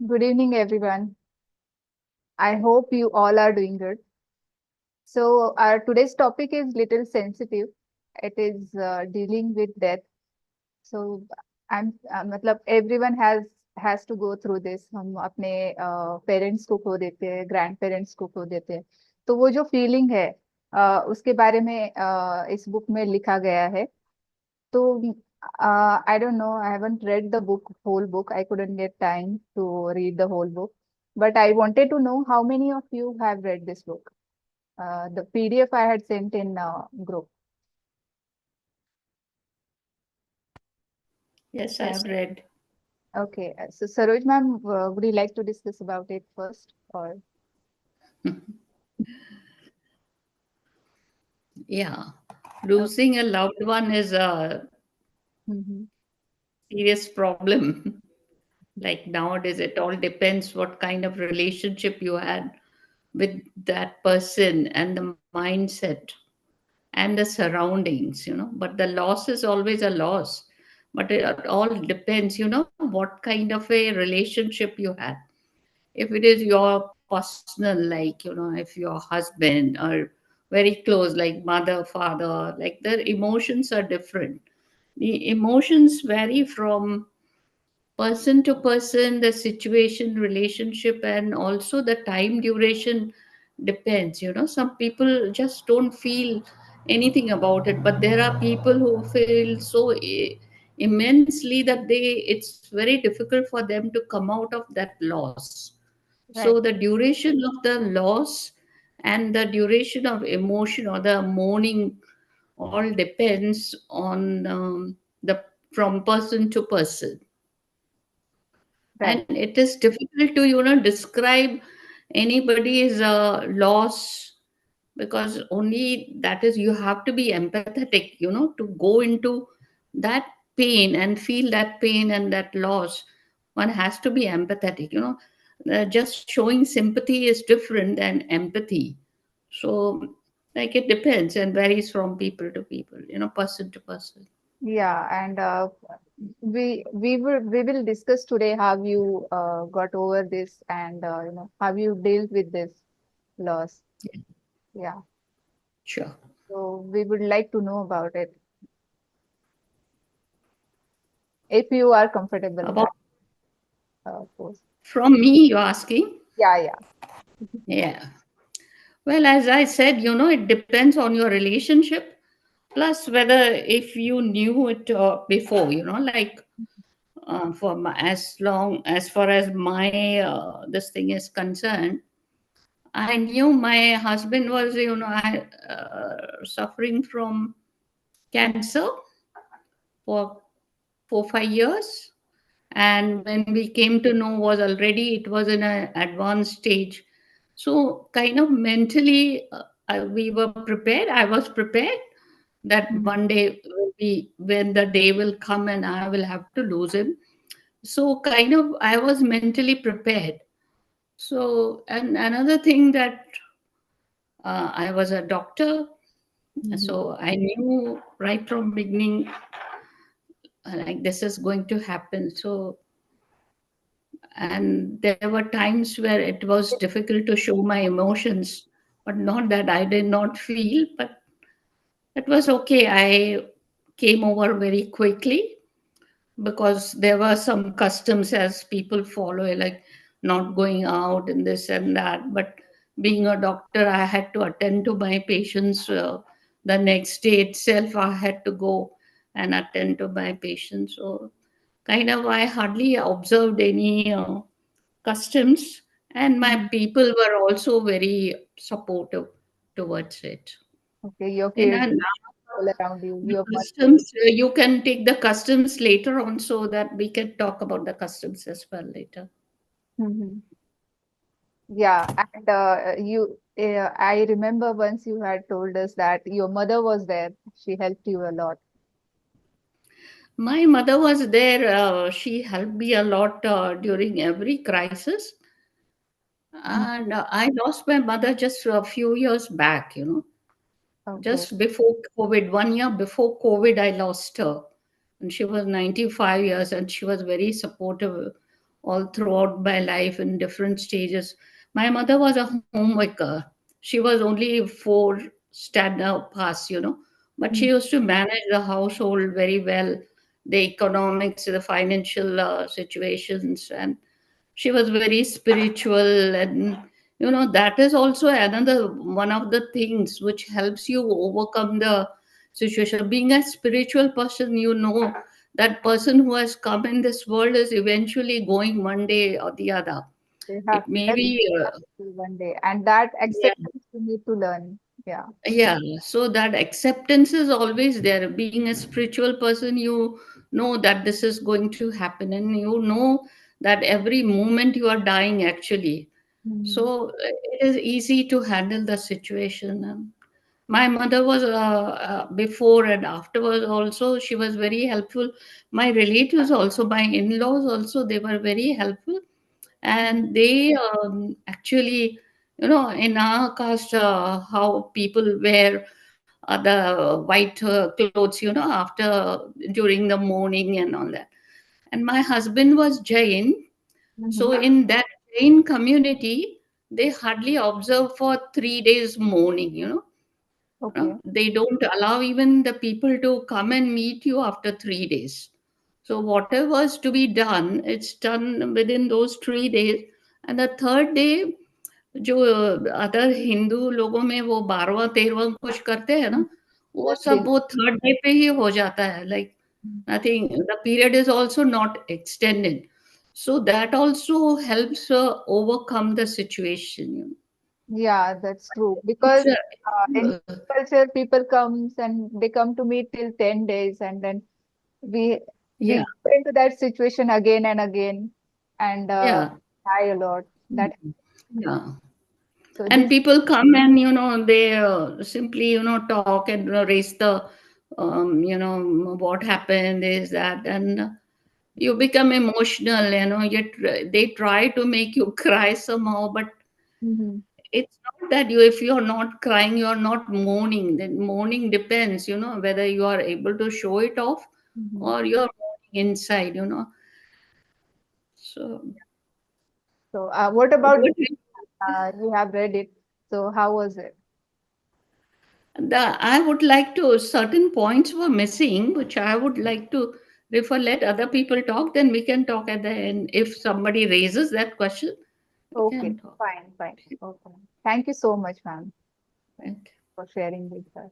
Good evening, everyone. I hope you all are doing good. So, our today's topic is little sensitive. It is dealing with death. So, मतलब everyone has to go through this. हम अपने parents को खो देते हैं, grand parents को खो देते हैं. तो वो जो फीलिंग है, उसके बारे में इस बुक में लिखा गया है. So, I don't know. I haven't read the book, whole book. I couldn't get time to read the whole book. But I wanted to know how many of you have read this book. The PDF I had sent in group. Yes, I have read. Okay. So, Saroj ma'am, would you like to discuss about it first, or? Yeah. Okay. Losing a loved one is a Mm-hmm. serious problem. Like nowadays, it all depends what kind of relationship you had with that person and the mindset and the surroundings. But the loss is always a loss. But it all depends, what kind of a relationship you had. If it is your personal, like, if your husband or very close, like mother, father, like their emotions are different. The emotions vary from person to person, the situation, relationship, and also the time duration depends. Some people just don't feel anything about it, but there are people who feel so immensely that it's very difficult for them to come out of that loss. So Right. the duration of the loss and the duration of emotion or the mourning all depends on the from person to person. Right. And it is difficult to describe anybody's loss, because only that is, you have to be empathetic, to go into that pain and feel that pain and that loss. One has to be empathetic. Just showing sympathy is different than empathy. So, like, it depends and varies from people to people, person to person. Yeah, and we will discuss today how you got over this, and how you dealt with this loss. Yeah, Yeah. sure. So we would like to know about it if you are comfortable with About that, of course. from me, you're asking? Yeah, yeah. Yeah. Well, as I said, it depends on your relationship, plus whether if you knew it before, like as long as far as my this thing is concerned, I knew my husband was, suffering from cancer for 4 5 years, and when we came to know was already it was in an advanced stage. So kind of mentally, we were prepared. I was prepared that Mhm. one day will be when the day will come and I will have to lose him. So kind of I was mentally prepared. So, and another thing that I was a doctor, Mhm. so I knew right from beginning, like, this is going to happen. So, and there were times where it was difficult to show my emotions, but not that I did not feel, but it was okay. I came over very quickly, because there were some customs as people follow, like not going out and this and that. But being a doctor, I had to attend to my patients. The next day itself, I had to go and attend to my patients. So kind of I hardly observed any customs, and my Mhm. people were also very supportive towards it. Okay, your And kids, then people around you, the your mother. customs, you can take the customs later on, so that we can talk about the customs as well later. Mhm. Yeah, and I remember once you had told us that your mother was there. She helped you a lot. My mother was there. She helped me a lot during every crisis. Mhm. And I lost my mother just a few years back, Okay. just before COVID. 1 year before COVID, I lost her. And she was 95 years, and she was very supportive all throughout my life in different stages. My mother was a homemaker. She was only four standard pass, but she Mm. used to manage the household very well, the economics, the financial situations, and she was very spiritual. And that is also another one of the things which helps you overcome the situation. Being a spiritual person, that person who has come in this world is eventually going one day or the other. They It have may that be they have to one day, and that yeah, acceptance you need to learn. Yeah. yeah, so that acceptance is always there. Being a spiritual person, you know that this is going to happen, and you know that every moment you are dying actually. Mm-hmm. So it is easy to handle the situation. My mother was before and afterwards also, she was very helpful. My relatives also, my in-laws also, they were very helpful. And they actually, in our caste, how people wear the white clothes, after during the morning and all that. And my husband was Jain, so Mm-hmm. in that Jain community, they hardly observe for 3 days mourning. Okay. They don't allow even the people to come and meet you after 3 days. So whatever is to be done, it's done within those 3 days. And the third day, जो other Hindu लोगों में वो 12वां 13वां कुछ करते हैं ना, वो That सब day. वो थर्ड डे पे ही हो जाता है. Like nothing, the period is also not extended. So that also helps overcome the situation. Yeah, that's true. It's Because a, in culture, people comes and they come to meet till 10 days, and then we yeah, we go into that situation again and again, and yeah, die a lot. That yeah. so And this. people come and they simply talk and raise the what happened is that, and you become emotional. Yet they try to make you cry somehow, but Mhm, it's not that if you're not crying, you're not mourning. Then mourning depends, whether you are able to show it off mhm. or you're mourning inside. So So, what about what the you have read it? So, how was it? I would like to, certain points were missing, which I would like to refer, let other people talk, then we can talk at the end. If somebody raises that question, we Okay, can talk. fine, fine. Okay. Thank you so much, ma'am, Right. for sharing with us.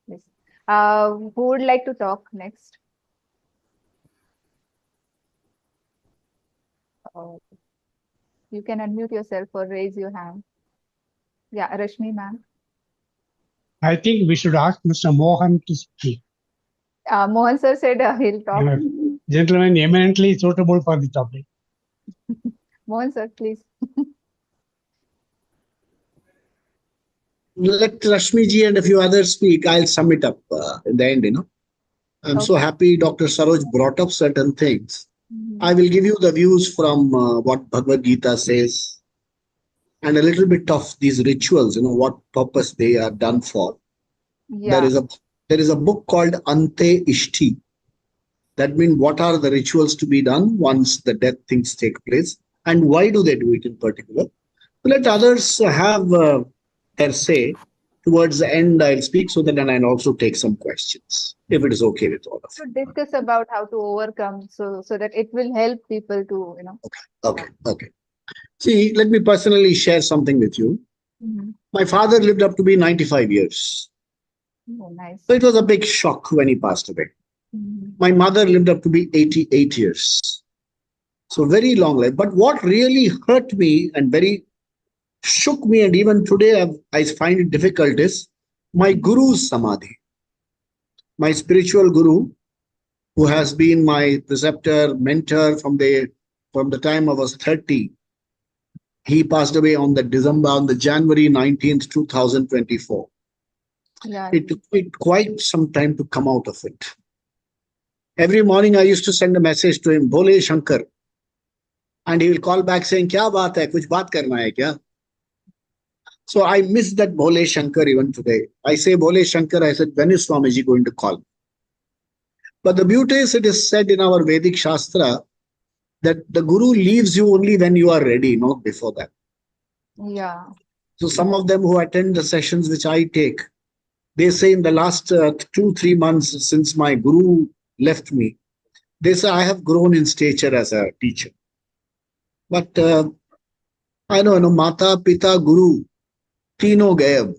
This. Who would like to talk next? Oh, you can unmute yourself or raise your hand. Yeah, Rashmi, ma'am. I think we should ask Mr. Mohan to speak. Mohan sir said he'll talk. A gentleman eminently suitable for the topic. Mohan sir, please. Let Rashmi ji and a few others speak. I'll sum it up in the end. I'm so Okay. happy Dr. Saroj brought up certain things. Mhm. I will give you the views from what Bhagavad Gita says and a little bit of these rituals, what purpose they are done for. There Yeah. is a there is a book called Ante Ishti. That means what are the rituals to be done once the death things take place and why do they do it in particular. Let others have their say. Towards the end, I'll speak so that then I'll also take some questions, if it is okay with all of To discuss about how to overcome, so that it will help people to you. Okay. See, let me personally share something with you. Mhm. My father lived up to be 95 years. Oh, So nice. it was a big shock when he passed away. Mhm. My mother lived up to be 88 years. So very long life. But what really hurt me and very shook me, and even today I find it difficult, is my guru's samadhi. My spiritual guru, who has been my preceptor, mentor from the time I was 30. He passed away on the January 19th, 2024. Yeah. It took me quite some time to come out of it. Every morning I used to send a message to him, Bole Shankar, and he will call back saying, Kya baat hai? Kuch baat karna hai kya? So I miss that Bole Shankar even today. I say Bole Shankar, I said, when is Swamiji going to call? But the beauty is, it is said in our Vedic Shastra that the guru leaves you only when you are ready, not before that. Yeah. So some of them who attend the sessions which I take, they say in the last 2 3 months since my guru left me, they say I have grown in stature as a teacher. But I know, Mata, Pita, Guru, Tino Gayab.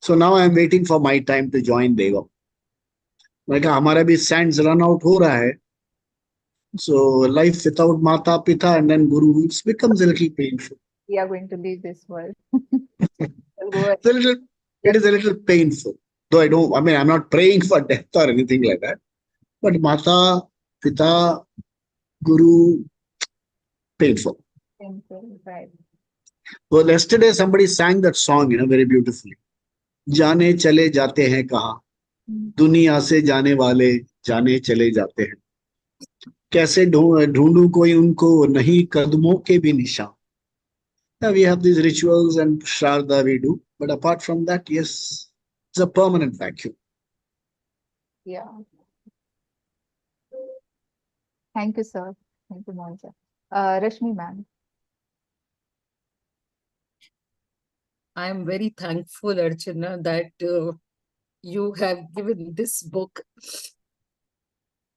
So now I am waiting for my time to join Deva. मैं कहा हमारा भी sands run out हो रहा है. So life without Mata, Pita, and then Guru, it becomes a little painful. We are going to leave this world. We'll go It's a little, it is a little painful. Though I mean, I'm not praying for death or anything like that. But Mata, Pita, Guru, painful. painful, right? Well, yesterday somebody sang that song, very beautifully. जाने चले जाते हैं कहाँ, दुनिया से जाने वाले जाने चले जाते हैं. कैसे ढूंढूं कोई उनको नहीं कदमों के भी निशान. Now we have these rituals and Shraddha we do, but apart from that, yes, it's a permanent vacuum. Yeah. Thank you, sir. Thank you, Monica. Rashmi ma'am. I am very thankful, Archana, that you have given this book.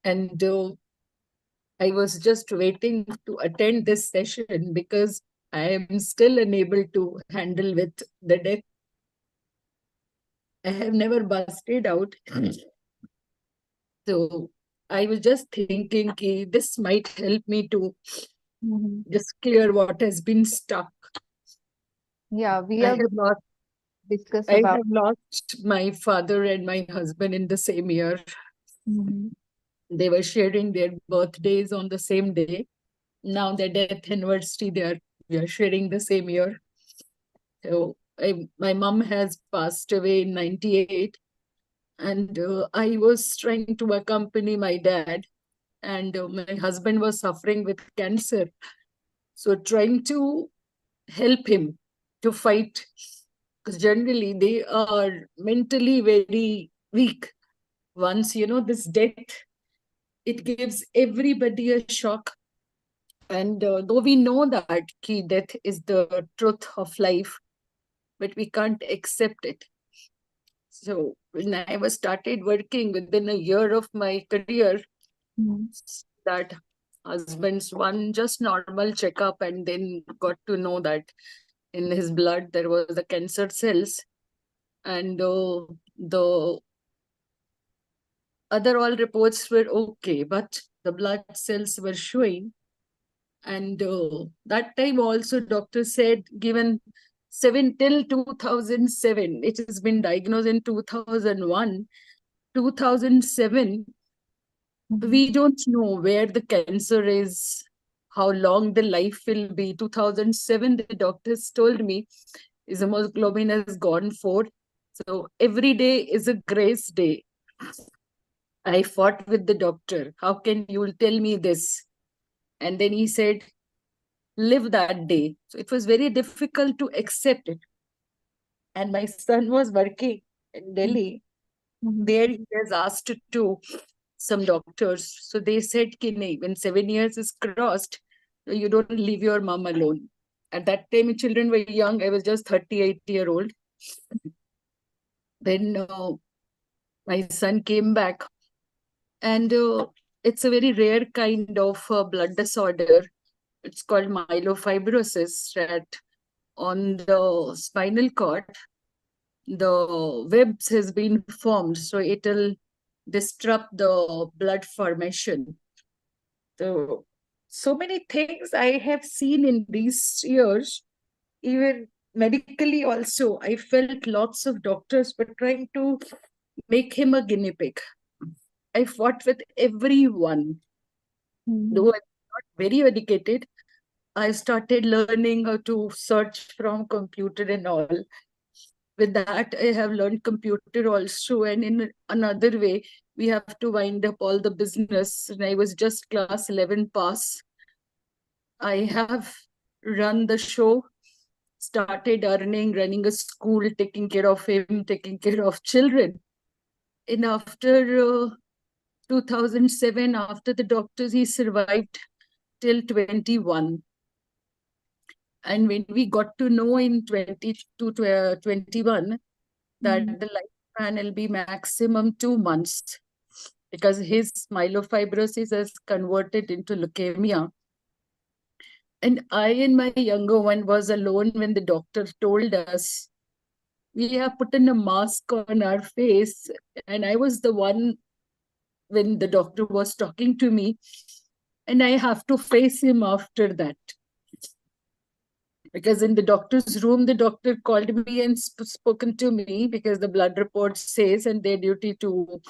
And I was just waiting to attend this session because I am still unable to handle with the death. I have never busted out. So I was just thinking this might help me to just clear what has been stuck. Yeah, we I have have lost discussed I about. have lost my father and my husband in the same year. They were sharing their birthdays on the same day. Now their death anniversary, we are sharing the same year. So my mom has passed away in 98, and I was trying to accompany my dad, and my husband was suffering with cancer. So trying to help him to fight, because generally they are mentally very weak. Once, this death, it gives everybody a shock. And though we know that death is the truth of life, but we can't accept it. So when I was started working within a year of my career, that husband's one just normal checkup, and then got to know that in his blood there was the cancer cells, and the other all reports were okay, but the blood cells were showing. And that time also doctor said, given 2007, it has been diagnosed in 2001, 2007, we don't know where the cancer is, how long the life will be. 2007, the doctors told me his hemoglobin has gone 4. So every day is a grace day. I fought with the doctor. How can you tell me this? And then he said, live that day. So it was very difficult to accept it. And my son was working in Delhi. There he was asked to some doctors. So they said, when 7 years is crossed, you don't leave your mom alone. At that time, children were young. I was just 38-year-old. Then my son came back. And it's a very rare kind of blood disorder. It's called myelofibrosis, that on the spinal cord, the webs has been formed, so it'll disrupt the blood formation. So many things I have seen in these years. Even medically also, I felt lots of doctors were trying to make him a guinea pig. I fought with everyone. Though I'm not very educated, I started learning how to search from computer and all. With that, I have learned computer also. And in another way, we have to wind up all the business. And I was just class 11 pass. I have run the show, started earning, running a school, taking care of him, taking care of children. And after 2007, after the doctors, he survived till 21. And when we got to know in 20 to 21 that the lifespan will be maximum 2 months, because his myelofibrosis has converted into leukemia. And I and my younger one was alone when the doctor told us we have put in a mask on our face. And I was the one when the doctor was talking to me, and I have to face him after that. Because in the doctor's room, the doctor called me and spoken to me, because the blood report says and their duty to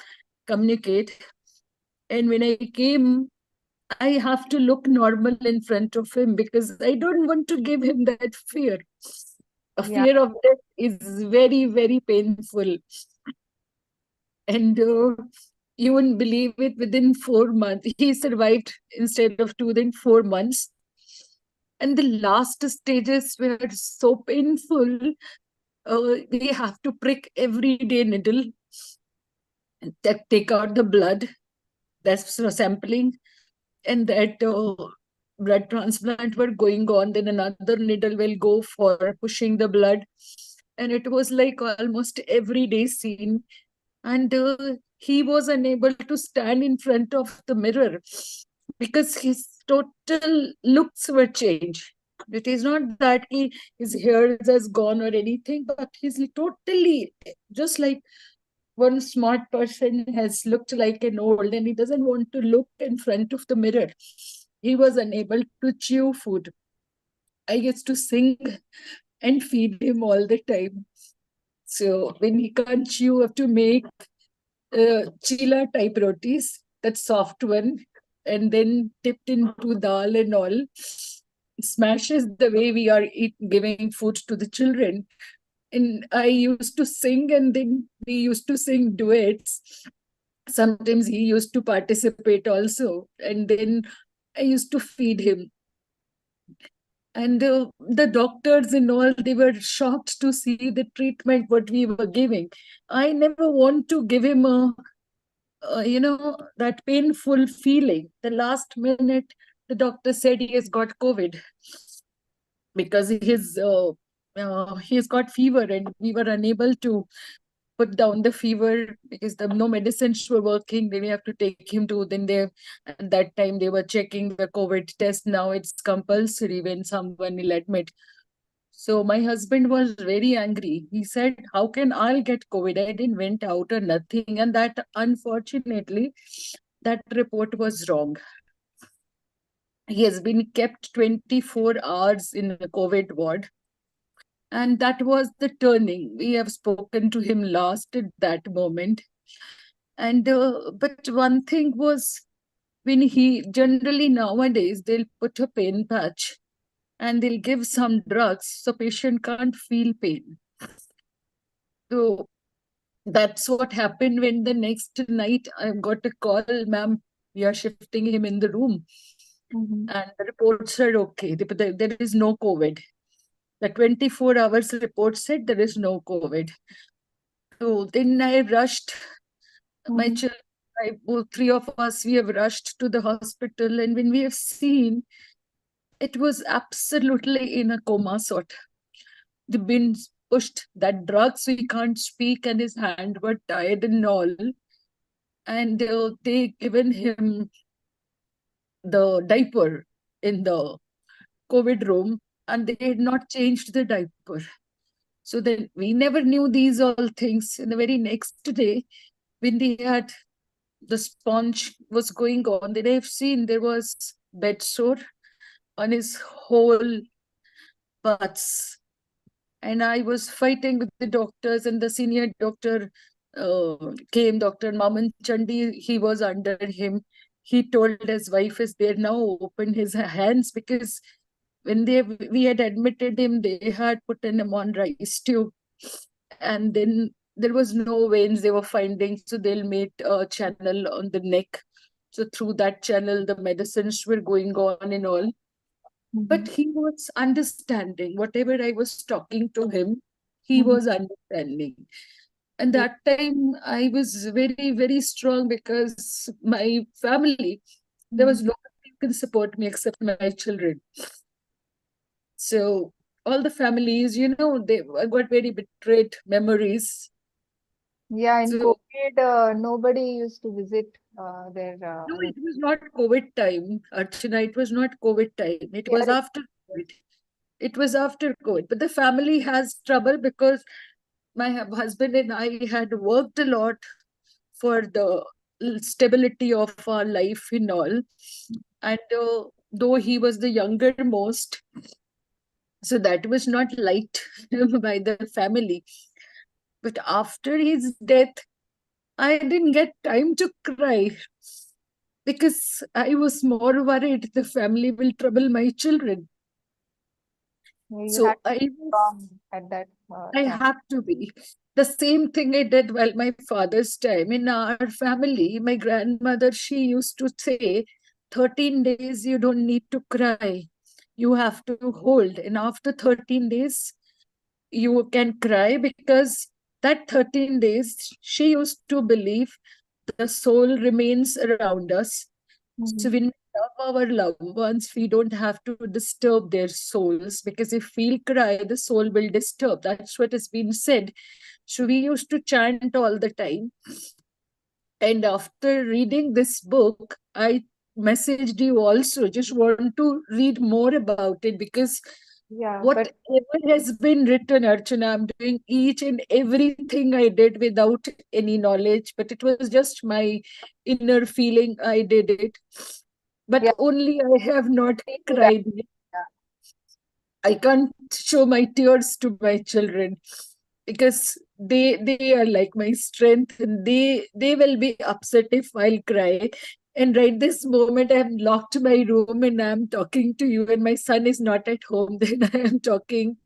communicate. And when I came, I have to look normal in front of him, because I don't want to give him that fear. A Yeah. fear of death is very, very painful. And you wouldn't believe it, within 4 months, he survived instead of 2, then 4 months. And the last stages were so painful. We have to prick every day needle, that take out the blood, that's sampling, and that blood transplant were going on. Then another needle will go for pushing the blood. And it was like almost every day scene. And he was unable to stand in front of the mirror, because his total looks were changed. It is not that his hair has gone or anything, but he's totally just like one smart person has looked like an old, and he doesn't want to look in front of the mirror. He was unable to chew food. I used to sing and feed him all the time. So when he can't chew, I have to make chila type rotis, that soft one, and then dipped into dal and all. Smashes the way we are giving food to the children. And I used to sing, and then we used to sing duets. Sometimes he used to participate also, and then I used to feed him. And the doctors and all, they were shocked to see the treatment what we were giving. I never want to give him that painful feeling. The last minute, the doctor said he has got COVID, because he's got fever, and we were unable to put down the fever, because no medicines were working. Then we have to take him to, then they, at that time they were checking the COVID test. Now it's compulsory when someone will admit. So my husband was very angry. He said, how can I get COVID? I didn't went out or nothing. And that, unfortunately, that report was wrong. He has been kept 24 hours in the COVID ward. And that was the turning. We have spoken to him last at that moment. And but one thing was, when he generally nowadays they'll put a pain patch and they'll give some drugs so patient can't feel pain. So that's what happened when the next night I got a call, ma'am, we are shifting him in the room. And the report said, okay, there is no COVID. The 24 hours report said there is no COVID. So then I rushed my children. Three of us, we have rushed to the hospital, and when we have seen, it was absolutely in a coma sort. They've been pushed that drug, so he can't speak, and his hand were tied and all. And they given him the diaper in the COVID room, and they had not changed the diaper. So then we never knew these all things. And the very next day, when they had the sponge was going on, then I've seen there was bed sore on his whole butts. And I was fighting with the doctors, and the senior doctor came, Dr. Maman Chandi, he was under him. He told his wife is there now, open his hands, because when we had admitted him, they had put him on rice tube. And then there was no veins they were finding, so they'll make a channel on the neck. So through that channel, the medicines were going on and all. But he was understanding. Whatever I was talking to him, he was understanding. And that time I was very, very strong because my family, there was Mhm. nobody who can support me except my children. So all the families, they I got very betrayed memories. Yeah, in So COVID, nobody used to visit their no, it was not COVID time, Archana. It was not COVID time. It was yeah, after COVID. It was after COVID. But the family has trouble because my husband and I had worked a lot for the stability of our life and all. And though he was the younger most, so that was not liked by the family. But after his death, I didn't get time to cry because I was more worried the family will trouble my children. you had So to be strong at that I time. have to be. The same thing I did while my father's time. In our family, my grandmother, she used to say, 13 days you don't need to cry. You have to hold. And after 13 days, you can cry because that 13 days, she used to believe the soul remains around us. So Mhm. when we love our loved ones, we don't have to disturb their souls because if we cry, the soul will disturb. That's what has been said. So we used to chant all the time. And after reading this book, I messaged you also. Just want to read more about it because Yeah, but whatever has been written, Archana, I'm doing each and everything I did without any knowledge, but it was just my inner feeling. I did it, but yeah, only I have not see to that. cried. Yeah. I can't show my tears to my children because they are like my strength, and they will be upset if I'll cry. And right this moment, I have locked my room and I'm talking to you, and my son is not at home. Then I am talking.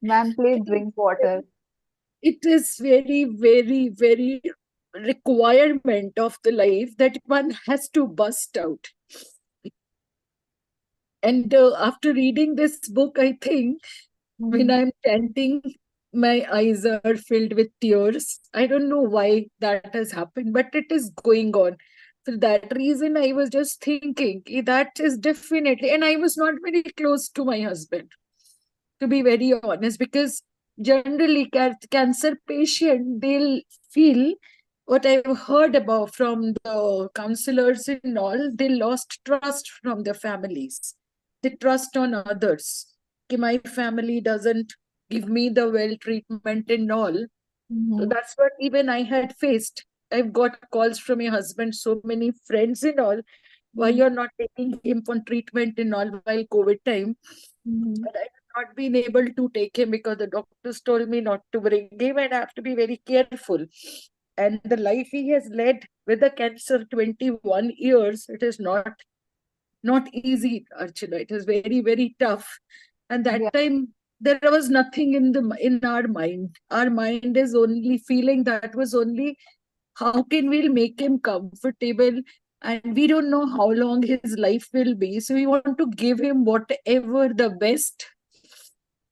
Ma'am, please drink water. It is very, very, very requirement of the life that one has to bust out. And after reading this book, I think when Mhm. I'm chanting, my eyes are filled with tears. I don't know why that has happened, but it is going on. For that reason, I was just thinking that is definitely, and I was not very close to my husband, to be very honest, because generally cancer patient, they'll feel what I've heard about from the counselors and all, they lost trust from their families. They trust on others. Okay, my family doesn't give me the well treatment and all. So Mhm. that's what even I had faced. I've got calls from my husband, so many friends and all. Why Mhm. you're not taking him for treatment and all while COVID time? Mhm. But I have not been able to take him because the doctors told me not to bring him and I have to be very careful. And the life he has led with the cancer 21 years, it is not easy, Archana. It is very, very tough. And Yeah, that time there was nothing in our mind. Our mind is only feeling that was only how can we make him comfortable, and we don't know how long his life will be, so we want to give him whatever the best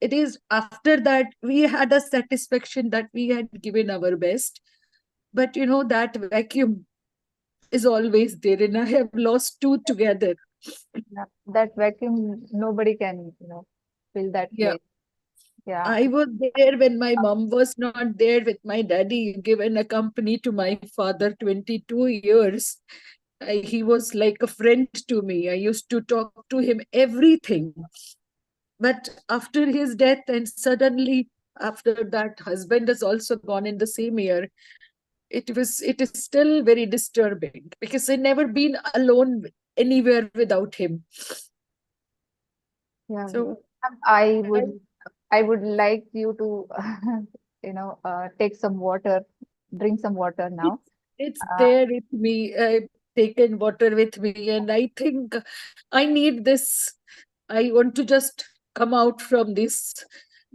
it is. After that we had a satisfaction that we had given our best, but that vacuum is always there, and I have lost two together. yeah. That vacuum, nobody can, fill that Yeah, place. Yeah. I was there when my mom was not there with my daddy, given a company to my father 22 years. He was like a friend to me. I used to talk to him everything. But after his death, and suddenly after that, husband has also gone in the same year. It is still very disturbing because I never been alone anywhere without him. Yeah. So I I, would like you to, take some water, drink some water now. it's Uh, there with me. I've taken water with me, and I think I need this. I want to just come out from this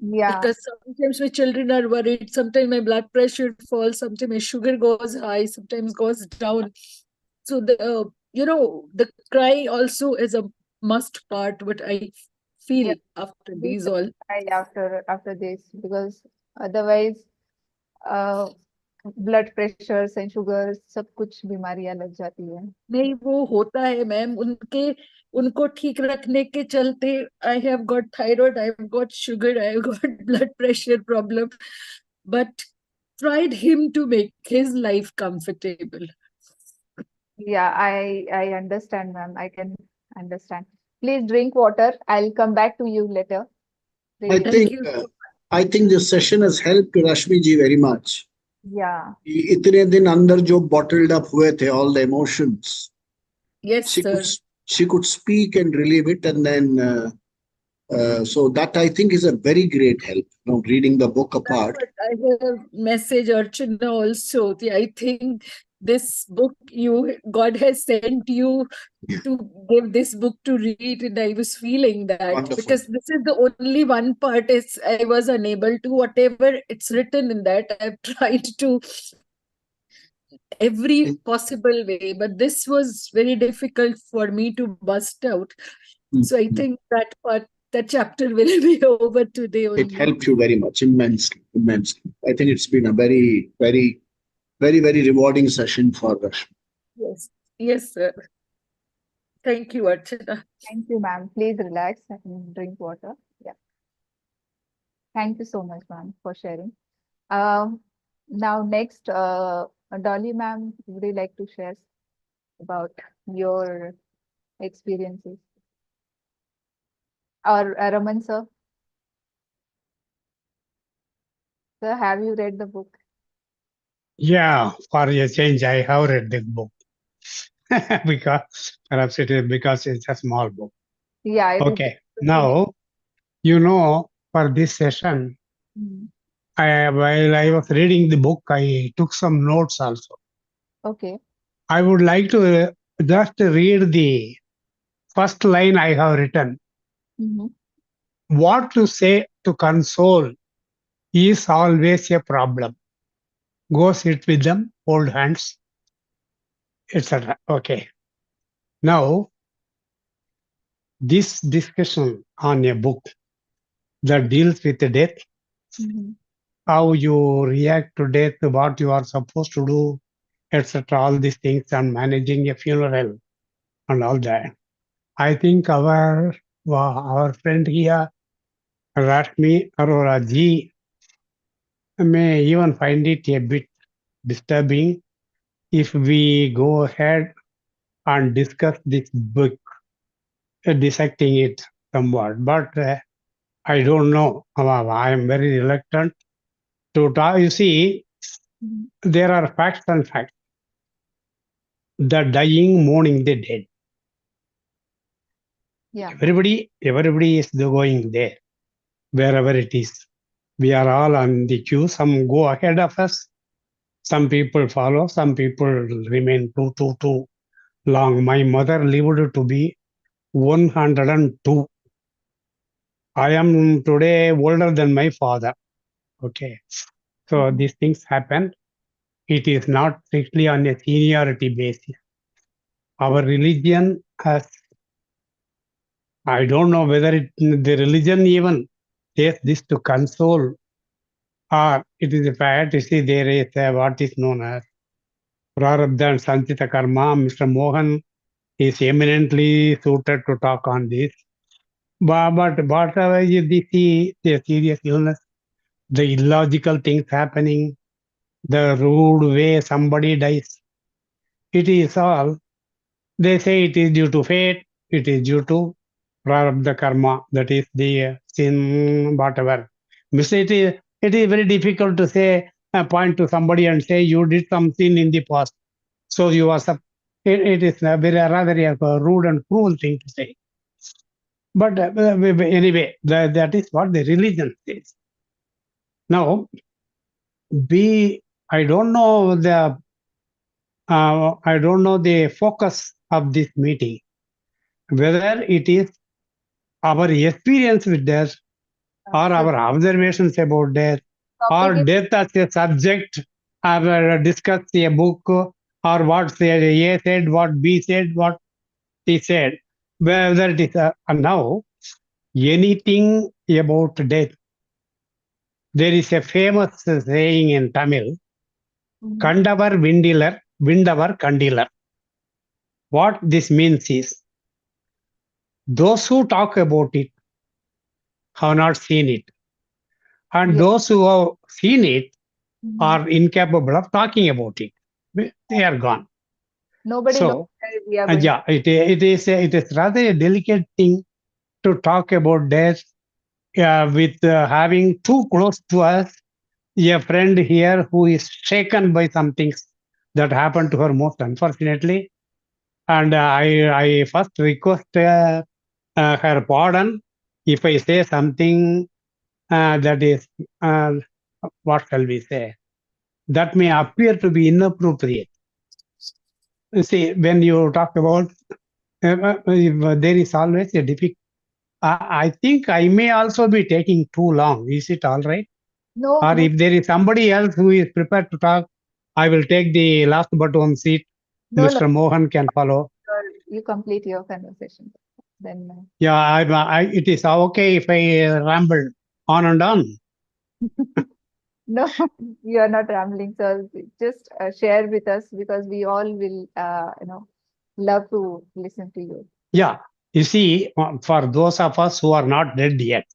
yeah. because sometimes my children are worried. Sometimes my blood pressure falls. Sometimes my sugar goes high. Sometimes goes down. So the cry also is a must part. What I Yeah. feel after We these should all. try after this because otherwise, blood pressures and sugar सब कुछ बीमारियां लग जाती है। नहीं, वो होता है मैम, उनको ठीक रखने के चलते I have got thyroid, I have got sugar, I have got blood pressure problem, but tried him to make his life comfortable. Yeah, I understand, ma'am. I can understand. Please drink water. I'll come back to you later. I Really. Thank think you. I think this session has helped Rashmi ji very much. Yeah. इतने दिन अंदर जो bottled up हुए थे, all the emotions, Yes, she sir. could she could speak and relieve it, and then so that I think is a very great help. You know, reading the book apart. But I have message Archana also. I think this book God has sent you Yeah. to give this book to read, and I was feeling that Wonderful. because this is the only one part is I was unable to, whatever it's written in that, I've tried to every possible way, but this was very difficult for me to bust out. So I think that part, that chapter will be over today It only. helped you very much, immensely, immensely. I think it's been a very, very, very, very rewarding session for Rashmi. Yes, yes, sir. Thank you, Archana. Thank you, ma'am. Please relax and drink water. Yeah. Thank you so much, ma'am, for sharing. Now next, Dolly, ma'am, would you like to share about your experiences? Or Raman, sir? Sir, have you read the book? Yeah, for a change, I have read the book because perhaps it is because it's a small book. Yeah, it is. Okay, now you know for this session, Mm. while I was reading the book, I took some notes also. Okay. I would like to just read the first line I have written. Mm-hmm. What to say to console is always a problem. Go sit with them, hold hands, etc. Okay. Now, this discussion on a book that deals with death, Mm-hmm. how you react to death, what you are supposed to do, etc. All these things, and managing a funeral and all that. I think our friend here, Rashmi Arora ji, may even find it a bit disturbing if we go ahead and discuss this book, dissecting it somewhat. But I don't know. I am very reluctant to talk. You see, Mm-hmm. there are facts and facts. The dying, mourning the dead. Yeah. Everybody is going there, wherever it is. We are all on the queue. Some go ahead of us. Some people follow. Some people remain too long. My mother lived to be 102. I am today older than my father. Okay. So these things happen. It is not strictly on a seniority basis. Our religion has, I don't know whether the religion even says this to console, or it is a fact. You see, there is what is known as Prarabdha and Sanchita Karma. Mr. Mohan is eminently suited to talk on this. But whatever you see, the serious illness, the illogical things happening, the rude way somebody dies, it is all, they say it is due to fate, it is due to prarabdha karma, that is the sin, whatever. It is very difficult to say, point to somebody and say you did some sin in the past. So you are, it is a very rather a rude and cruel thing to say. But anyway, that is what the religion says. Now, I don't know I don't know the focus of this meeting, whether it is our experience with death or So our observations about death or topic is death as a subject or discuss a book or what A said, what B said, what C said, whether it is now anything about death There is a famous saying in Tamil, Mhm. Kandavar Vindilar, Vindavar Kandilar. What this means is, those who talk about it have not seen it, and Yeah. those who have seen it Mhm. are incapable of talking about it. They are gone. Nobody knows So, where we are going. yeah, it is rather a delicate thing to talk about death with having too close to us a friend here who is shaken by some things that happened to her most unfortunately. And I first request her pardon if I say something that is, uh, what shall we say, that may appear to be inappropriate. You see, when you talk about, there is always a difficult. I think I may also be taking too long. Is it all right? No, Or no, if there is somebody else who is prepared to talk, I will take the last but one seat. no, no. Mr. Mohan can follow. You complete your conversation. Then, Yeah, it is okay if I ramble on and on. no, you are not rambling. So just share with us because we all will, love to listen to you. Yeah, you see, for those of us who are not dead yet,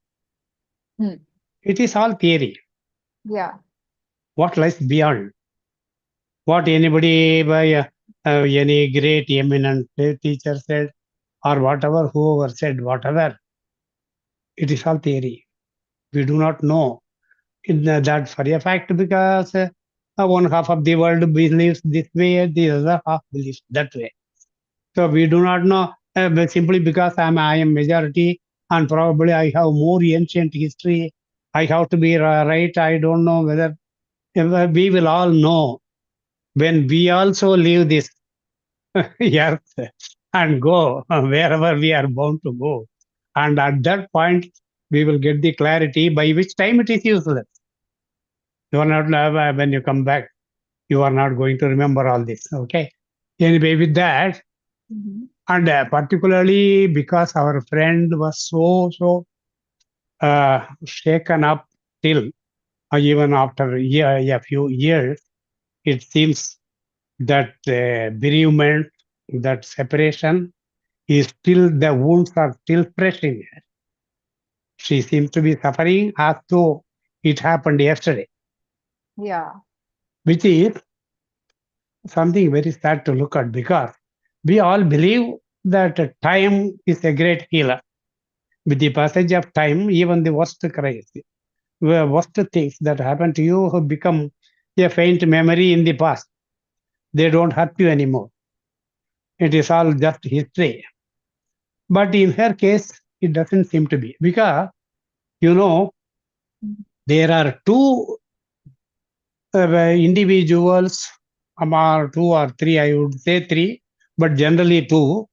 Hmm. it is all theory. Yeah. What lies beyond? What anybody by any great eminent teacher said, or whatever, whoever said, whatever, it is all theory. We do not know that for a fact because one half of the world believes this way, the other half believes that way. So we do not know but simply because I am majority and probably I have more ancient history. I have to be right. I don't know whether we will all know when we also leave this earth and go wherever we are bound to go. And at that point, we will get the clarity by which time it is useless. You are not when you come back, you are not going to remember all this. Okay. Anyway, with that, Hmm. and particularly because our friend was so shaken up till even after a few years, it seems that bereavement, that separation is still, the wounds are still fresh in her. She seems to be suffering as though it happened yesterday, Yeah. which is something very sad to look at because we all believe that time is a great healer. With the passage of time, even the worst crisis, worst things that happen to you have become a faint memory in the past. They don't hurt you anymore. It is all just history. But in her case, it doesn't seem to be because, you know, Mhm. there are two individuals, or two or three, I would say three, but generally two.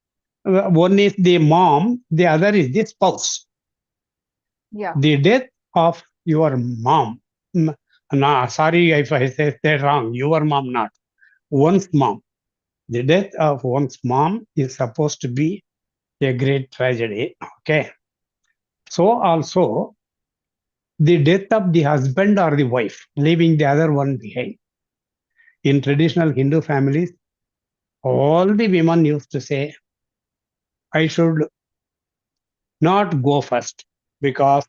One is the mom, the other is the spouse. Yeah. The death of your mom. No, sorry if I say that wrong. Your mom, not one's mom. The death of one's mom is supposed to be a great tragedy. Okay. So also the death of the husband or the wife, leaving the other one behind. In traditional Hindu families, all the women used to say, I should not go first because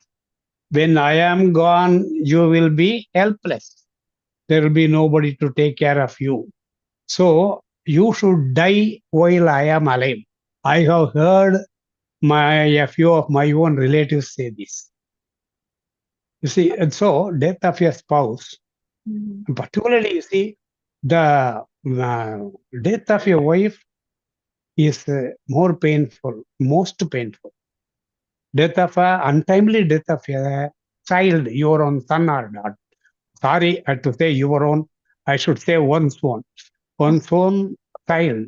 when I am gone, you will be helpless. There will be nobody to take care of you. So you should die while I am alive. I have heard a few of my own relatives say this. You see, and so death of your spouse, Mhm. particularly, you see, the death of your wife is more painful, most painful. Death of untimely death of a child, your own son or daughter. Sorry to say your own, I should say one's own child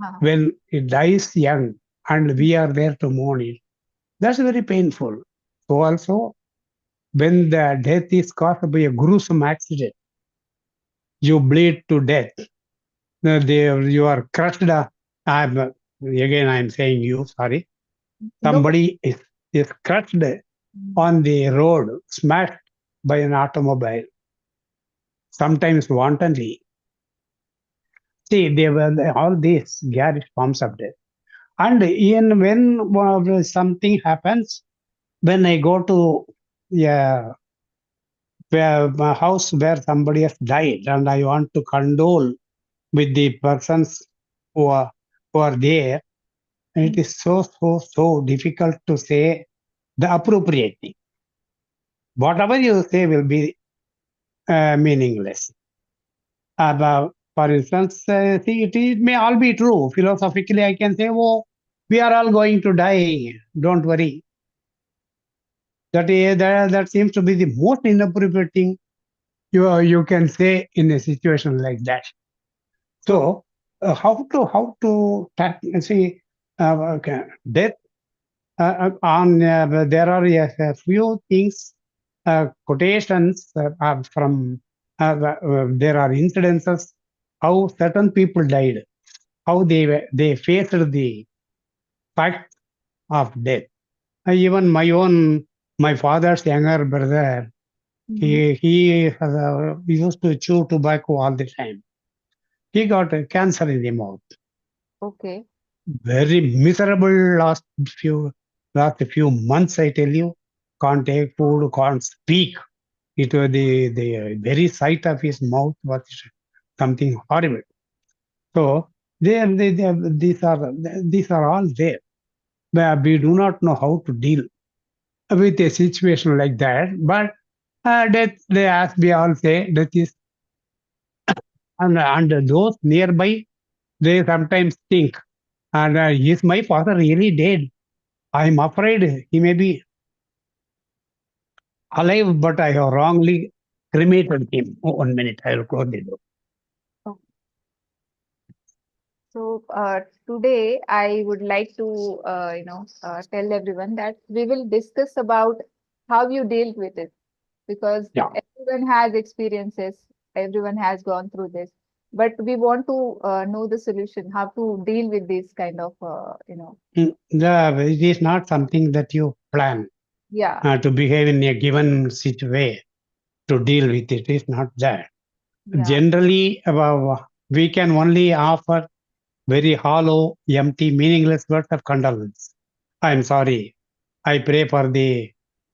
Uh-huh. when it dies young and we are there to mourn it. That's very painful. So also when the death is caused by a gruesome accident, you bleed to death. You are crushed. Again, I'm saying you, sorry. No. Somebody is crushed Mhm. on the road, smashed. by an automobile, sometimes wantonly. See, they were all these garish forms of death. And even when something happens, when I go to yeah, where my house where somebody has died, and I want to condole with the persons who are who are there, it is so difficult to say the appropriate thing. Whatever you say will be meaningless. For instance, see, it may all be true. Philosophically, I can say, oh, we are all going to die. Don't worry. That seems to be the most inappropriate thing you can say in a situation like that. So, see okay, death on there are a few things quotations from there are incidences how certain people died, how they faced the fact of death. Even my father's younger brother, Mhm. he used to chew tobacco all the time. He got cancer in the mouth. Okay. Very miserable last few months. I tell you, can't take food, can't speak. It was the very sight of his mouth was something horrible. So these are all there. But we do not know how to deal with a situation like that. But death, as we all say, death is, and those nearby, they sometimes think, and is my father really dead? I'm afraid he may be alive, but I have wrongly cremated him. Oh, 1 minute, I will close the door. Oh, so today I would like to, tell everyone that we will discuss about how you deal with it, because Yeah. everyone has experiences, everyone has gone through this, but we want to know the solution, how to deal with this kind of, It is not something that you plan yeah, to behave in a given way to deal with it. It's not that. yeah, Generally, we can only offer very hollow, empty, meaningless words of condolence. I'm sorry. I pray for the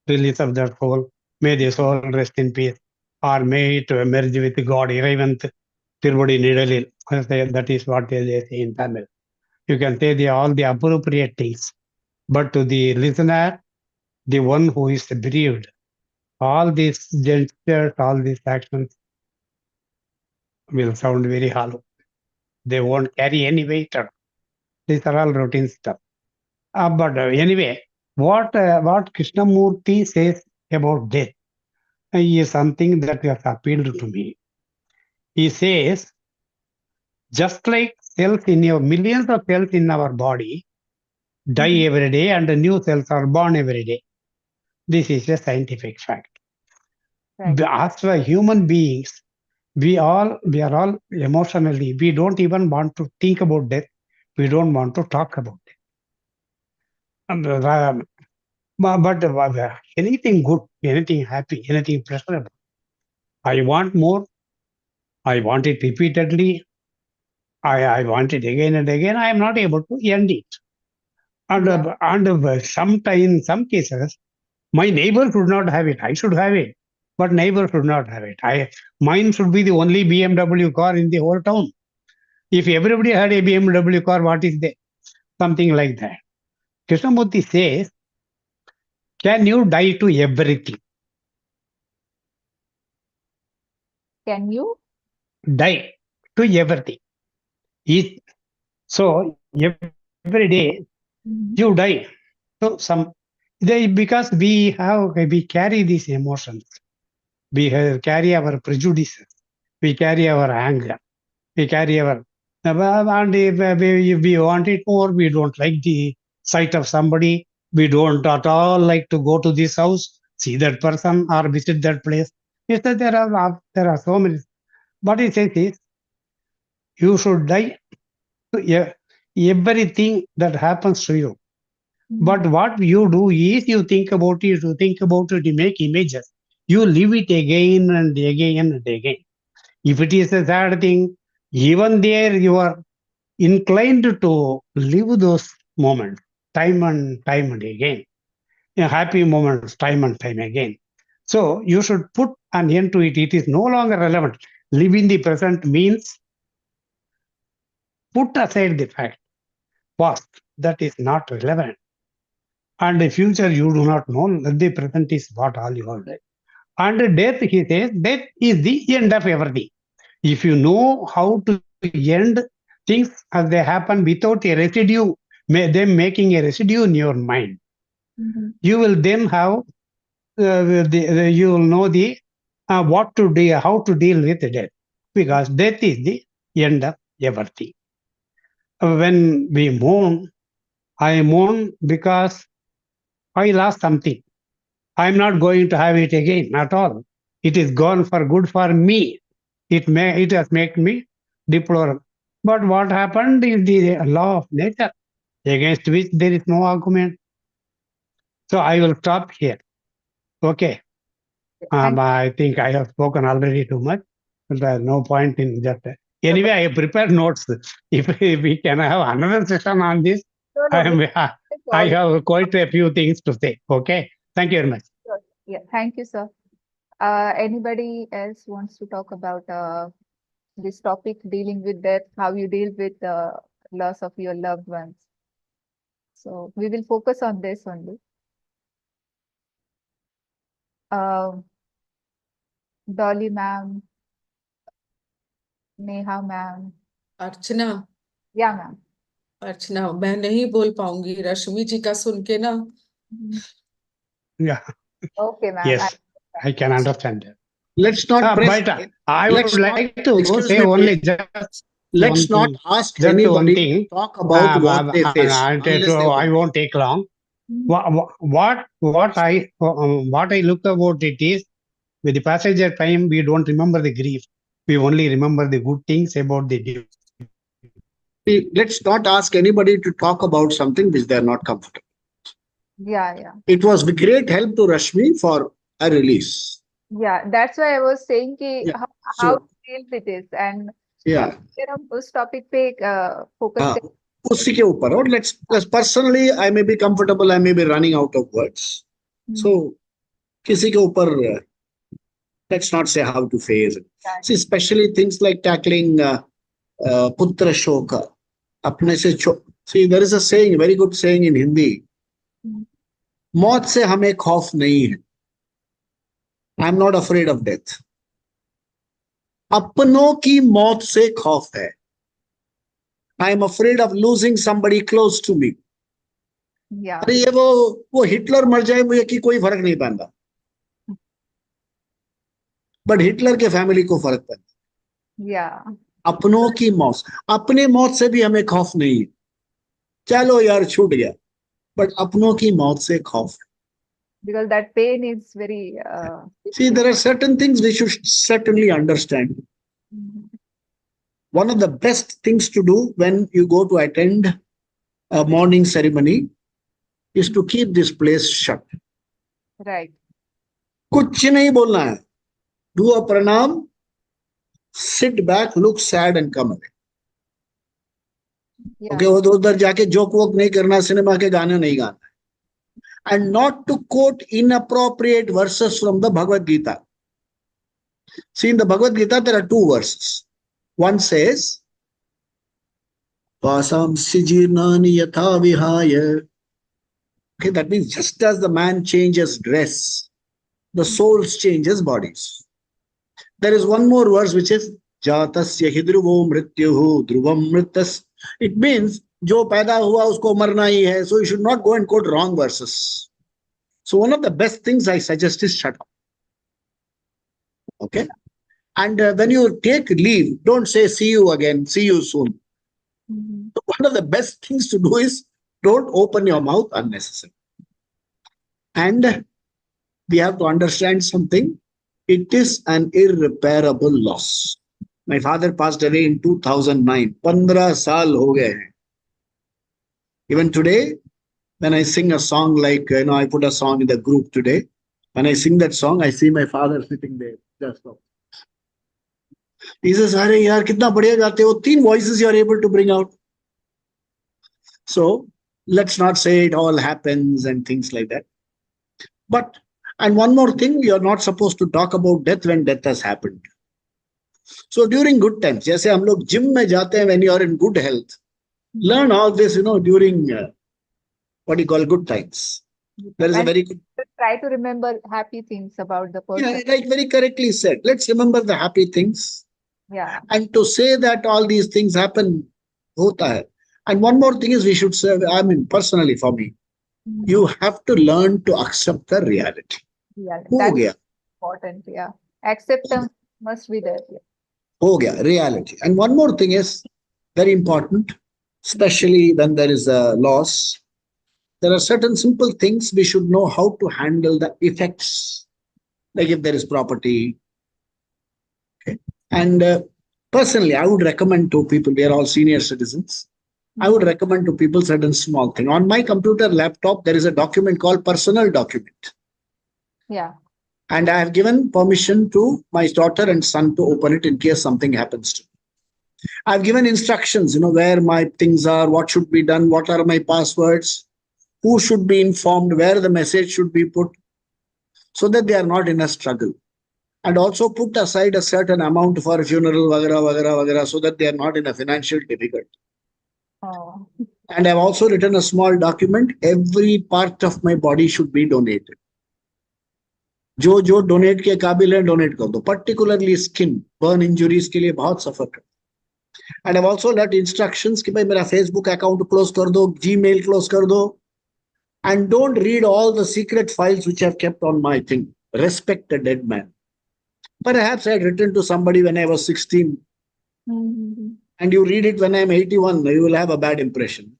release of their soul. May the soul rest in peace. Or may it merge with God. Iravant Tiruvadi Nidalil. That is what they say in Tamil. You can say all the appropriate things. But to the listener, the one who is bereaved, all these gestures, all these actions will sound very hollow. They won't carry any weight. These are all routine stuff. But anyway, what Krishnamurti says about death is something that has appealed to me. He says, just like cells in your millions of cells in our body die mhm, every day and new cells are born every day. This is a scientific fact. right, As for human beings, we are all emotionally, we don't even want to think about death. We don't want to talk about it. And, but anything good, anything happy, anything pleasurable, I want more. I want it repeatedly. I want it again and again. I am not able to end it. yeah, Sometimes, in some cases, my neighbor should not have it. I should have it, but neighbor should not have it. Mine should be the only BMW car in the whole town. If everybody had a BMW car, what is there? Something like that. Krishnamurti says, "Can you die to everything? can you, Die to everything. Is so every day you die. mhm, So because we carry these emotions, carry our prejudices, we carry our anger, we carry our and if we want it more, we don't like the sight of somebody, we don't at all like to go to this house, see that person or visit that place. Yes, sir, there are so many. What he says is you should die to everything that happens to you. mhm, But what you do is you think about it, you make images. you live it again and again and again. If it is a sad thing, even there you are inclined to live those moments time and again. Happy moments time and time again. So you should put an end to it. It is no longer relevant. Live in the present means put aside the fact past that is not relevant. And the future you do not know. The present is what all you have. And death, he says, death is the end of everything. If you know how to end things as they happen without a residue, them making a residue in your mind, you will then have you will know the what to do, how to deal with death, because death is the end of everything. When we mourn, I mourn because I lost something. I'm not going to have it again at all. It is gone for good for me. It has made me deplorable. But what happened is the law of nature against which there is no argument. So I will stop here. Okay. Thank I think I have spoken already too much. There is no point in just. Anyway, I have prepared notes. If we can have another session on this, no, I no, am. it's I all have quite a few things to say. Okay. Thank you very much. good. Yeah, thank you, sir. Anybody else wants to talk about this topic, dealing with death, how you deal with the loss of your loved ones? So we will focus on this only. Uh, Dolly ma'am, Neha ma'am. Archana Yeah, ma'am. अर्चना मैं नहीं बोल पाऊंगी, रश्मि जी का सुन के ना Yeah. Okay, ma'am. Yes, I can understand that. Let's not press. But I would Let's not. like to Excuse say me, only please. just Let's one not thing. ask Just one anybody to thing. talk about what they face I unless they want. won't take long. Mhm. What I look about it is, with the passage of time, we don't remember the grief. We only remember the good things about the departed. See, let's not ask anybody to talk about something which they are not comfortable. Yeah, yeah. It was with great help to Rashmi for a release. Yeah, that's why I was saying कि Yeah. how So, to deal with this and yeah. फिर हम उस topic पे focus हाँ, करें. उसी के ऊपर. और let's personally, I may be comfortable, I may be running out of words. So, किसी के ऊपर, let's not say how to face it. See, especially things like tackling putra shoka. अपने से See, there is a saying, very good saying in Hindi. मौत से हमें खौफ नहीं है. I am not afraid of death. अपनों की मौत से खौफ है. I am afraid of losing somebody close to me. Yeah. अरे ये वो हिटलर मर जाए मुझे की कोई फर्क नहीं पड़ता. बट हिटलर के फैमिली को फर्क पड़ता. Yeah. अपनों की मौत, अपने मौत से भी हमें खौफ नहीं है. चलो यार छूट गया, बट अपनों की मौत से खौफ. Because that pain is very See, there are certain things we should certainly understand. One of the best things to do when you go to attend a morning ceremony is to keep this place shut. right. कुछ नहीं बोलना है. Do a pranam, sit back, look sad and come away. Yeah. Okay, उधर जाके joke वोक नहीं करना, cinema के गाने नहीं गाना. And not to quote inappropriate verses from the Bhagavad Gita. See, in the Bhagavad Gita, there are two verses. One says, Vasam sijirnani yatha vihaya. Okay, that means just as the man changes dress, the souls changes bodies. There is one more verse which is Jatasya hidruvo mrityuhu dhruvam mritas. It means जो पैदा हुआ उसको मरना ही है. So you should not go and quote wrong verses. So one of the best things I suggest is shut up. Okay. And when you take leave, don't say see you again, see you soon. So one of the best things to do is don't open your mouth unnecessarily. And we have to understand something. It is an irreparable loss. My father passed away in 2009. 15 saal ho gaye hain. Even today, when I sing a song like, I put a song in the group today, When I sing that song, I see my father sitting there. Just so. He says, "Arey yaar, kitna badhiya gaate ho. Three voices you are able to bring out." So let's not say it all happens and things like that. But, and one more thing, you're not supposed to talk about death when death has happened. So during good times, जैसे हम लोग gym में जाते हैं when you are in good health, learn all this, during what you call good times. There is a And very good, try to remember happy things about the yeah, person. like very correctly said. Let's remember the happy things. Yeah. And to say that all these things happen, hota hai. And one more thing is we should say, I mean, personally for me, you have to learn to accept the reality. Yeah. हो That's गया, important. Yeah. Acceptance must be there. Yeah. हो गया, reality. And one more thing is very important, especially when there is a loss. There are certain simple things we should know how to handle the effects, like if there is property. Okay. And personally, I would recommend to people, we are all senior citizens, I would recommend to people certain small thing. On my computer laptop, there is a document called personal document. Yeah. And I have given permission to my daughter and son to open it in case something happens to me. I've given instructions, where my things are, what should be done, what are my passwords, who should be informed, where the message should be put, so that they are not in a struggle. And also put aside a certain amount for funeral, vagara, vagara, vagara, so that they are not in a financial difficulty. Oh. And I've also written a small document. Every part of my body should be donated. जो जो donate के काबिल है donate कर दो, particularly skin burn injuries के लिए बहुत सफर कर. And I also left instructions कि भाई मेरा फेसबुक अकाउंट क्लोज कर दो, जीमेल क्लोज कर दो, and don't read all the secret files which I have kept on my thing. Respect a dead man. Perhaps I had written to somebody when I was 16, and you read it when I'm 81, you will have a bad impression.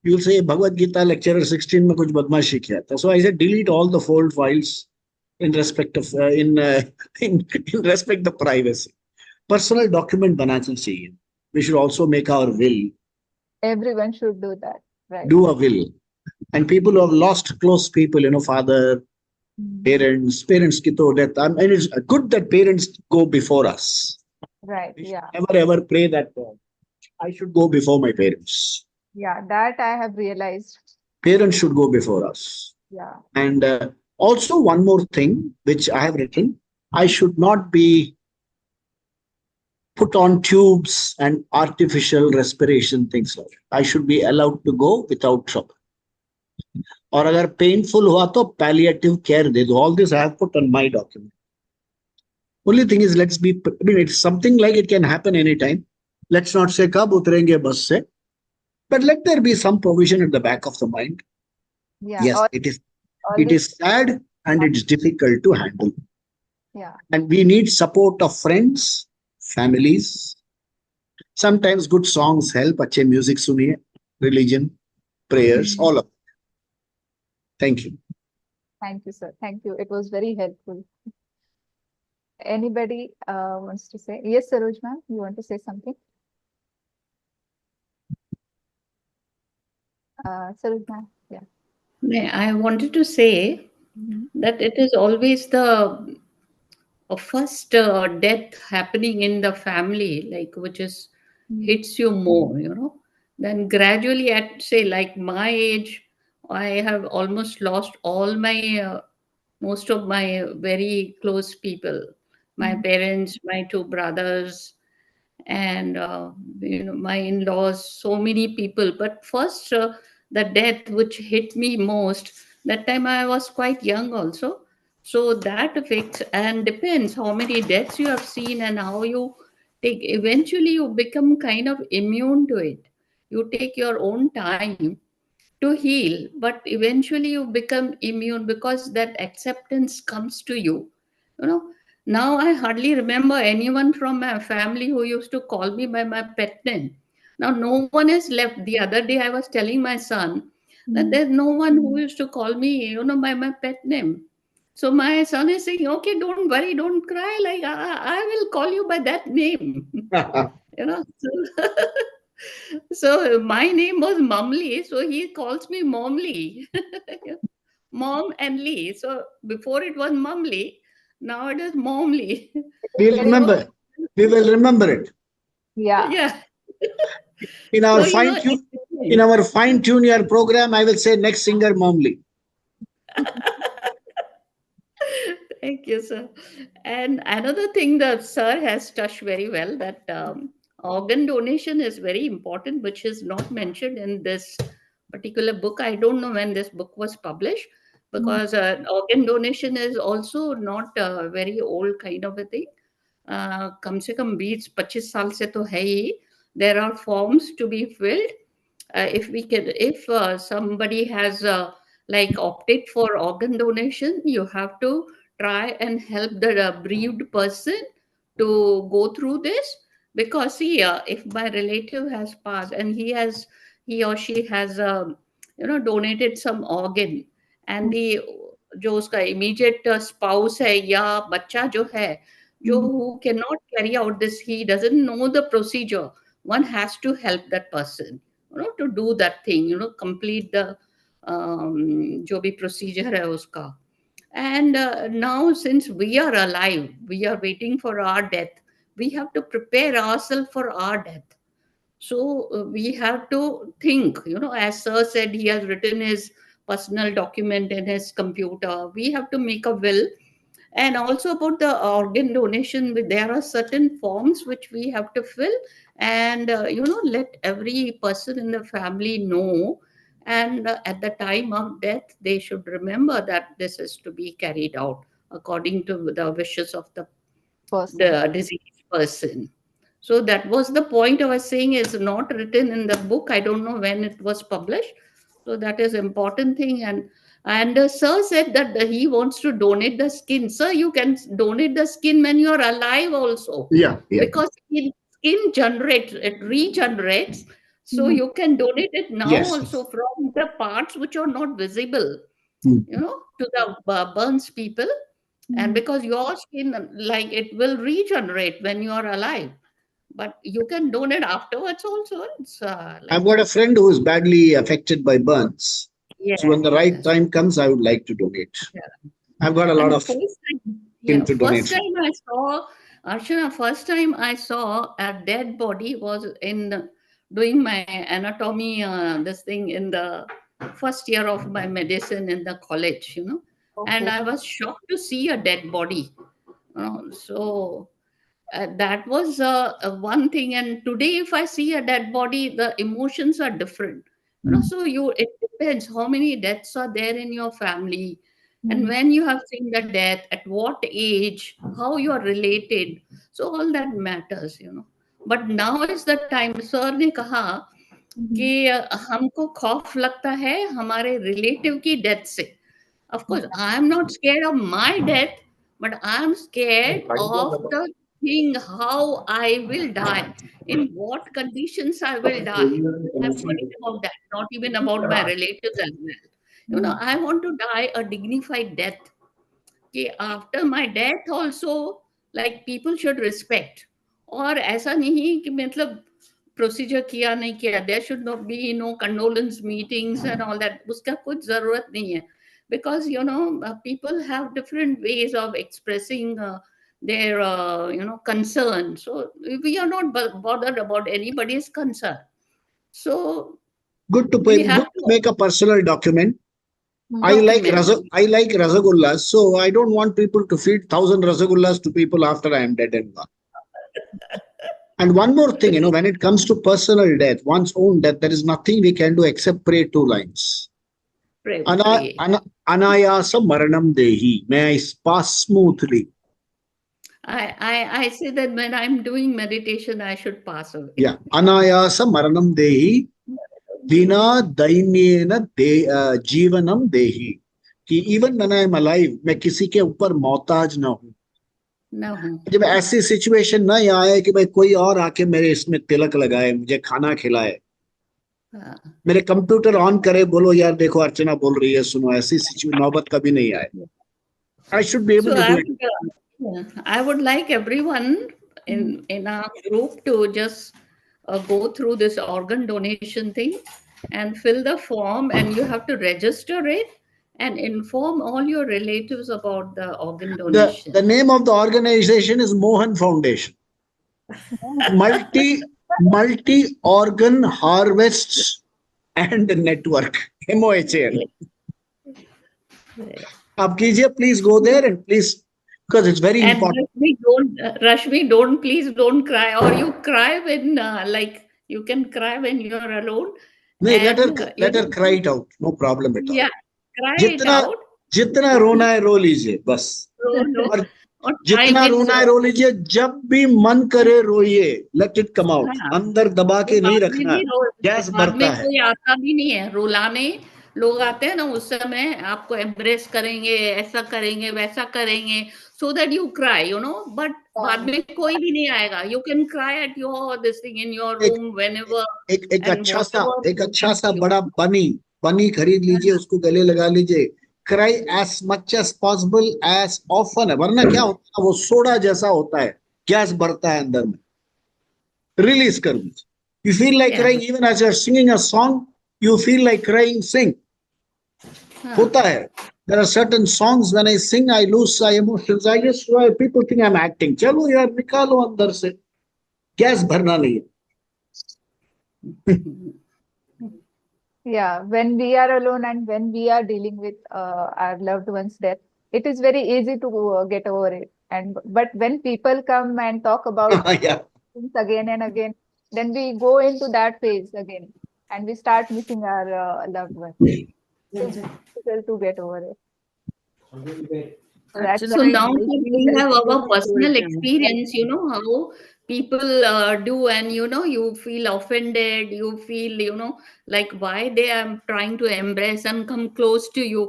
You'll say Bhagavad Gita lecturer 16 में कुछ बदमाशी किया था. So I said delete all the old files in respect of in respect of privacy. Personal document बनाना चाहिए. We should also make our will. Everyone should do that. Right. Do a will. And people who have lost close people, father, parents की तो death. I mean, it's good that parents go before us. Right. We should Yeah. never ever pray that I should go before my parents. Yeah. That I have realized. Parents should go before us. Yeah. And also one more thing which I have written, I should not be put on tubes and artificial respiration things like that. I should be allowed to go without trouble. और अगर painful हुआ तो palliative care दे दो. All this I have put on my document. Only thing is, let's be, I mean, it's something like it can happen anytime. Let's not say कब उतरेंगे बस से, but let there be some provision at the back of the mind. Yeah. Yes, it is sad and it's difficult to handle. Yeah. And we need support of friends, families. Sometimes good songs help. अच्छे music सुनिए, religion, prayers, all of it. Thank you. Thank you, sir. Thank you. It was very helpful. Anybody wants to say? Yes, Saroj ma'am, you want to say something? Saroj ma'am, yeah. I wanted to say that it is always the first death happening in the family, like which is hits you more, Then gradually, at say like my age, I have almost lost all my most of my very close people, my parents, my two brothers, and my in-laws, so many people. But first, the death which hit me most, that time I was quite young also. So that affects and depends how many deaths you have seen and how you take. Eventually, you become kind of immune to it. You take your own time to heal, but eventually you become immune because that acceptance comes to you. You know, now I hardly remember anyone from my family who used to call me by my pet name. Now no one is left. The other day I was telling my son that there's no one who used to call me, by my pet name. So my son is saying, okay, don't worry, don't cry. Like I will call you by that name. So, so my name was Mumly, so he calls me Momly. Mom and Lee. So before it was Mom Lee, now it is Mom Lee. We'll So remember. We will remember it. Yeah. yeah. In our So fine it tune, in depends. our fine tune your program, I will say next singer Momly. Thank you, sir. And another thing that sir has touched very well, that organ donation is very important, which is not mentioned in this particular book. I don't know when this book was published, Mm. because organ donation is also not a very old kind of a thing. कम से कम 20-25 साल से तो है ही. There are forms to be filled. If somebody has like opted for organ donation, you have to try and help the bereaved person to go through this. Because see, if my relative has passed and he or she has donated some organ, and the जो उसका immediate spouse है या बच्चा जो है, जो Mm. who cannot carry out this, he doesn't know the procedure, one has to help that person, to do that thing, complete the जो भी procedure है उसका. And now, since we are alive, we are waiting for our death, we have to prepare ourselves for our death. So we have to think, as sir said, he has written his personal document in his computer. We have to make a will. And also about the organ donation, there are certain forms which we have to fill, and let every person in the family know. And at the time of death, they should remember that this is to be carried out according to the wishes of Person. the deceased person. So that was the point I was saying, is not written in the book. I don't know when it was published. So that is important thing. And sir said that he wants to donate the skin. Sir, you can donate the skin when you are alive also, Yeah, yeah. because skin generates, it regenerates. So Mm. you can donate it now Yes. also from the parts which are not visible, Hmm. to the burns people. And Mm. because your skin, like, it will regenerate when you are alive, but you can donate afterwards also. It's I've like, got a friend who is badly affected by burns. So when yes, the right yes, time comes, I would like to donate. yeah. I've got a And lot the of first time, skin yeah, to first donate. time I saw Archana, first time I saw a dead body was doing my anatomy, this thing in the first year of my medicine in the college, and Okay. I was shocked to see a dead body. So that was one thing. And today, if I see a dead body, the emotions are different. So it depends how many deaths are there in your family, and Mm. when you have seen the death, at what age, how you are related. So all that matters. But now is the time. Sir ने कहा Mhm. कि हमको खौफ लगता है हमारे relative की death से. Of course, I'm not scared of my death, but I'm scared of the thing how I will die, in what conditions I will die. I'm worried about that, not even about my relatives as well. Mm. I want to die a dignified death. कि after my death also, like, people should respect. और ऐसा नहीं कि मतलब procedure किया नहीं किया, there should not be condolence meetings and all that, उसका कुछ जरूरत नहीं है. Because people have different ways of expressing their concern. So we are not bothered about anybody's concern. So we Good have to to make a personal document. I like document. I like rasagullas, so I don't want people to feed 1,000 rasagullas to people after I am dead and gone. And one more thing, when it comes to personal death, one's own death, there is nothing we can do except pray 2 lines. Pray, Ana, pray. ana, anayasa maranam dehi. May I pass smoothly. I say that when I'm doing meditation, I should pass Yeah. away. Anayasa maranam dehi. Vina dainyena जीवनम देही. कि even when I am alive, मैं किसी के ऊपर मोहताज ना हूं. No. जब ऐसी सिचुएशन ना आए कि भाई कोई और आके मेरे इसमें तिलक लगाए, मुझे खाना खिलाए, Uh, मेरे कंप्यूटर ऑन करे, बोलो यार देखो अर्चना बोल रही है, सुनो, ऐसी सिचुएशन नौबत कभी नहीं आए. I should be able so to do it. I would like everyone in our group to just go through this organ donation thing and fill the form, and you have to register it, and inform all your relatives about the organ The donation. name of the organization is Mohan Foundation. Multi organ harvests and network, MOHAN. Yeah. Yeah. आप कीजिए, please go there and please, because it's very And important. Rashmi, don't, please don't cry, or you cry when like you can cry when you're alone, नहीं, and let her cry it out, no problem at all. yeah, cry it जितना out. जितना रोना है रो लीजिए बस. No, और or time जितना it. रोना है रो लीजिए, जब भी मन करे रोइए, let it come out. हाँ, अंदर दबा वो के नहीं बाद में रखना, भी गैस बाद में भरता है. कोई आता भी नहीं है रुलाने. लोग आते हैं ना उस समय, आपको एम्ब्रेस करेंगे, ऐसा करेंगे, वैसा करेंगे, so that you cry, but बाद में कोई भी नहीं आएगा. You can cry at your this thing in your एक रूम व्हेन एवर एक एंड एक अच्छा सा व्हाटएवर. बड़ा बनी खरीद लीजिए, उसको गले लगा लीजिए. Cry as much as possible, as often है, वरना क्या होता है, वो सोडा जैसा होता है, गैस भरता है अंदर में. रिलीज कर दीजिए. You feel like Yeah. Crying even as you are singing a song, you feel like crying, sing. होता है. There are certain songs when I sing, I lose my emotions. I just people think I'm acting. चलो यार निकालो अंदर से, gas भरना नहीं है. Yeah, when we are alone and when we are dealing with our loved one's death, it is very easy to get over it. And but when people come and talk about Yeah. things again and again, then we go into that phase again, and we start missing our loved one. It's difficult to get over it. So that's Archana, So why now I that feel we have helpless our the whole personal time. experience, how people do, and you feel offended, you feel, like why they are trying to embrace and come close to you.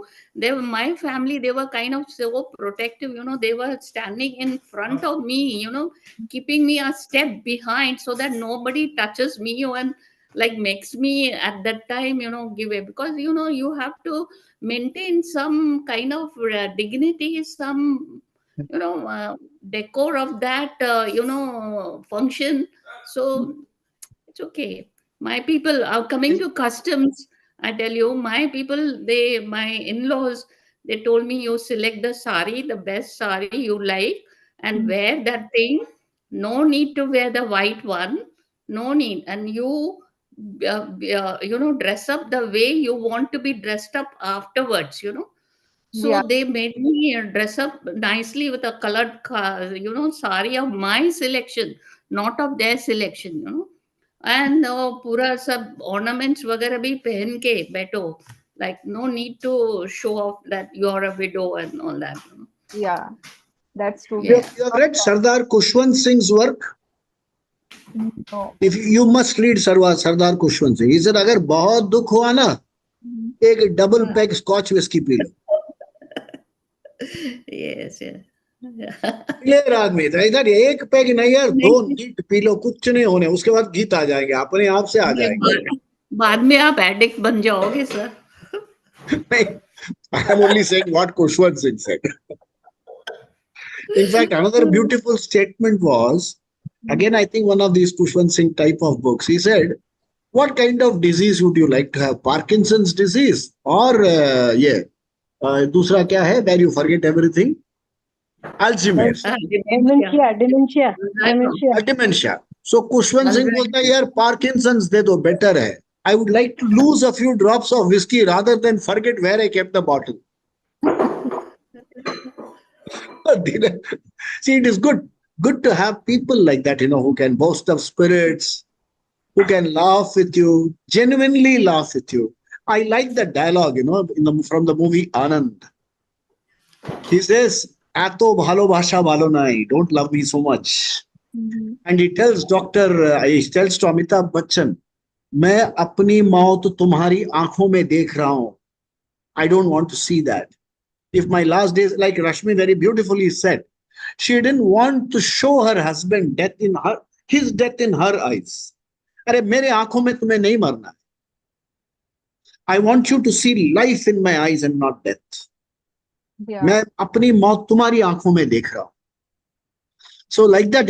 My family, they were kind of so protective, they were standing in front of me, keeping me a step behind so that nobody touches me and like makes me at that time, give way, because, you have to maintain some kind of dignity, some decor of that function. So it's okay. My people are coming to customs. I tell you, my in-laws, they told me, you select the sari, the best sari you like, and wear that thing. No need to wear the white one. No need. And you dress up the way you want to be dressed up afterwards. yeah, So they made me dress up nicely with a colored sari of my selection, not of their selection. And पूरा सब ornaments वगैरह भी पहन के बैठो, like no need to show off that you are a widow and all that. yeah, that's true. You Yeah. have, you have read Sardar Kushwant Singh's work? No. If you must read Sardar Kushwant Singh. He said, अगर बहुत दुख हुआ ना, एक double pack scotch whisky पी लो. Yes, yes. Clear आदमी था. इधर एक पैक नहीं यार, दो नीट पी लो, कुछ नहीं होने, उसके बाद गीत आ जाएंगे, अपने आप से आ जाएंगे. बाद में आप एडिक्ट बन जाओगे sir. I am only saying what Kushwant Singh said. In fact, another beautiful statement was, again, I think one of these Kushwant Singh type of books, he said, what kind of disease would you like to have? Parkinson's disease or दूसरा क्या है, where you forget everything? Alzheimer's. Dementia. So Kushwant Singh बोलता है यार Parkinson's दे दो, better है. I would like to lose a few drops of whiskey rather than forget where I kept the bottle. See, it is good to have people like that, who can boast of spirits, who can laugh with you, genuinely laugh with you. I like the dialogue, from the movie Anand. He says, "Ato bhalo bhasha bhalo nai, don't love me so much." And he tells to Amitabh Bachchan, मैं अपनी मौत तुम्हारी आंखों में देख रहा हूं. I don't want to see that. If my last days, like Rashmi very beautifully said, she didn't want to show her husband his death in her eyes. अरे मेरे आंखों में तुम्हें नहीं मरना. I want you to see life in my eyes and not death. Yeah. मैं अपनी मौत तुम्हारी आंखों में देख रहा हूं. So like that,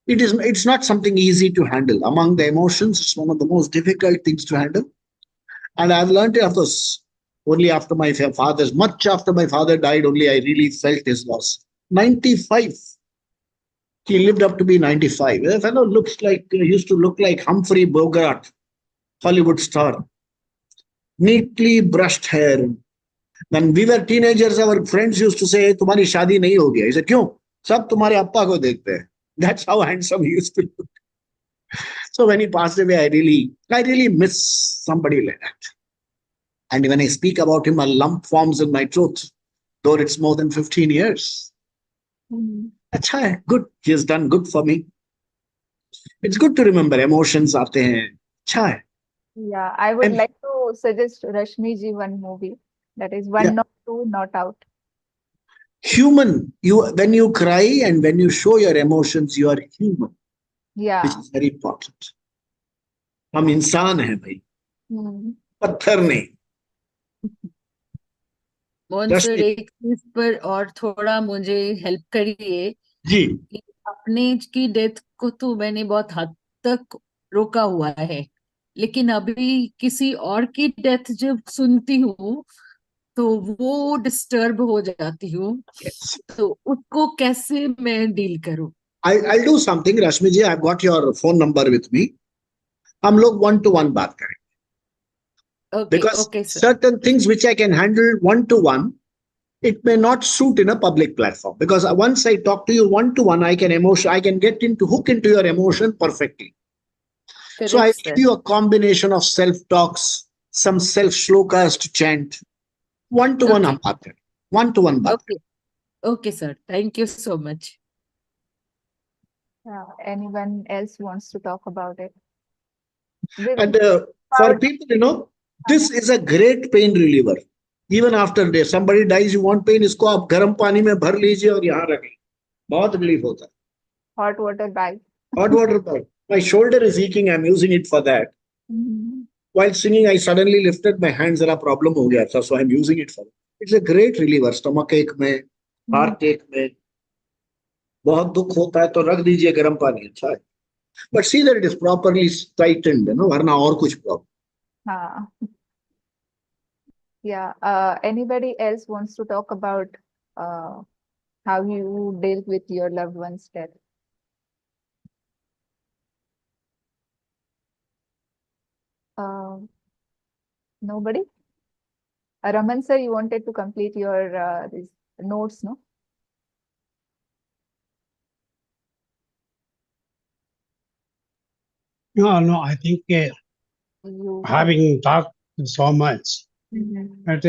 it's not something easy to handle. Among the emotions, it's one of the most difficult things to handle. And I've learned it, of course, Only after much after my father died, only I really felt his loss. 95. He lived up to be 95. The fellow used to look like Humphrey Bogart, Hollywood star. Neatly brushed hair. When we were teenagers, our friends used to say, तुम्हारी शादी नहीं होगी. I said, क्यों? सब तुम्हारे अप्पा को देखते हैं. That's how handsome he used to look. So when he passed away, I really miss somebody like that. And when I speak about him, a lump forms in my throat, though it's more than 15 years. अच्छा है, good. He has done good for me. It's good to remember emotions आते हैं. अच्छा है. Yeah, I would And- like to suggest Rashmi ji one movie that is One Yeah. Not Two Not Out. Human, when you cry and when you show your emotions, you are human, which Yeah. is very important. हम इंसान हैं भाई, Hmm. पत्थर नहीं. Mohan sir, रश्मि एक चीज पर और थोड़ा मुझे हेल्प करिए जी. कि अपने की डेथ को तो मैंने बहुत हद तक रोका हुआ है, लेकिन अभी किसी और की डेथ जब सुनती हूँ तो वो डिस्टर्ब हो जाती हूँ, तो उसको कैसे मैं डील करूँ? I'll do something. Rashmi ji, I've got your phone number with me. हम लोग 1-to-1 बात करें. Okay Because okay sir. certain things which I can handle 1-to-1, it may not suit in a public platform. Because once I talk to you 1-to-1, I can get hook into your emotion perfectly. So I correct give sir. you a combination of self-talks, some self-shlokas to chant. 1-to-1 हम बात करें. 1-to-1 बात. Okay okay sir, thank you so much. Anyone else wants to talk about it? With And for people, this is a great pain reliever. Even after somebody dies, you want pain, इसको आप गर्म पानी में भर लीजिए और यहाँ रखें. बहुत रिलीफ होता है. hot water bag. Hot water bag. My shoulder is aching. I'm using it for that. While singing, I suddenly lifted my hands. जरा problem हो गया था, so I'm using it for it. It's a great reliever. Stomach ache में, heart ache में, बहुत दुख होता है तो रख दीजिए गर्म पानी. अच्छा है. But see that it is properly tightened, वरना और कुछ problem. हाँ. Yeah. Anybody else wants to talk about how you deal with your loved one's death? Nobody? Raman sir, you wanted to complete your these notes, no? No, I think You having talked so much, Mhm. but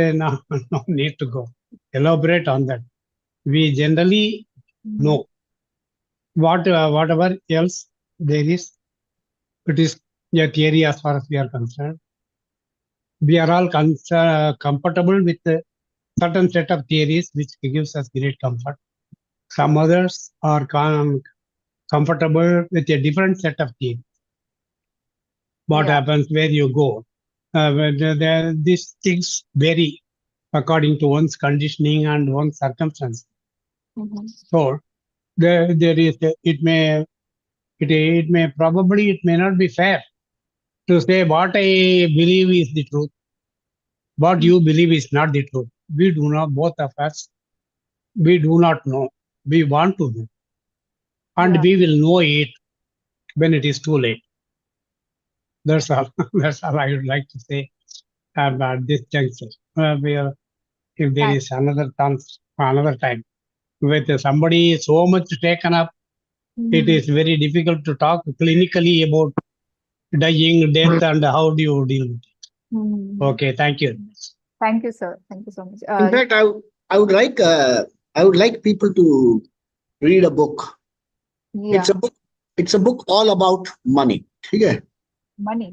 no need to go elaborate on that. We generally know whatever else there is. It is a theory as far as we are concerned. We are all comfortable with a certain set of theories which gives us great comfort. Some others are comfortable with a different set of theories. What Yeah. happens where you go? These things vary according to one's conditioning and one's circumstance. Mhm. So there is it may not be fair to say what I believe is the truth, what you believe is not the truth. We do not, both of us, we do not know. We want to know, and Yeah. we will know it when it is too late. That's all. That's all I would like to say about this juncture. If there is another chance, another time, with somebody so much taken up, it is very difficult to talk clinically about dying, death, and how do you deal with it. Mhm. Okay, thank you. Thank you, sir. Thank you so much. In fact, I would like people to read a book. Yeah, It's a book all about money. ठीक है? money.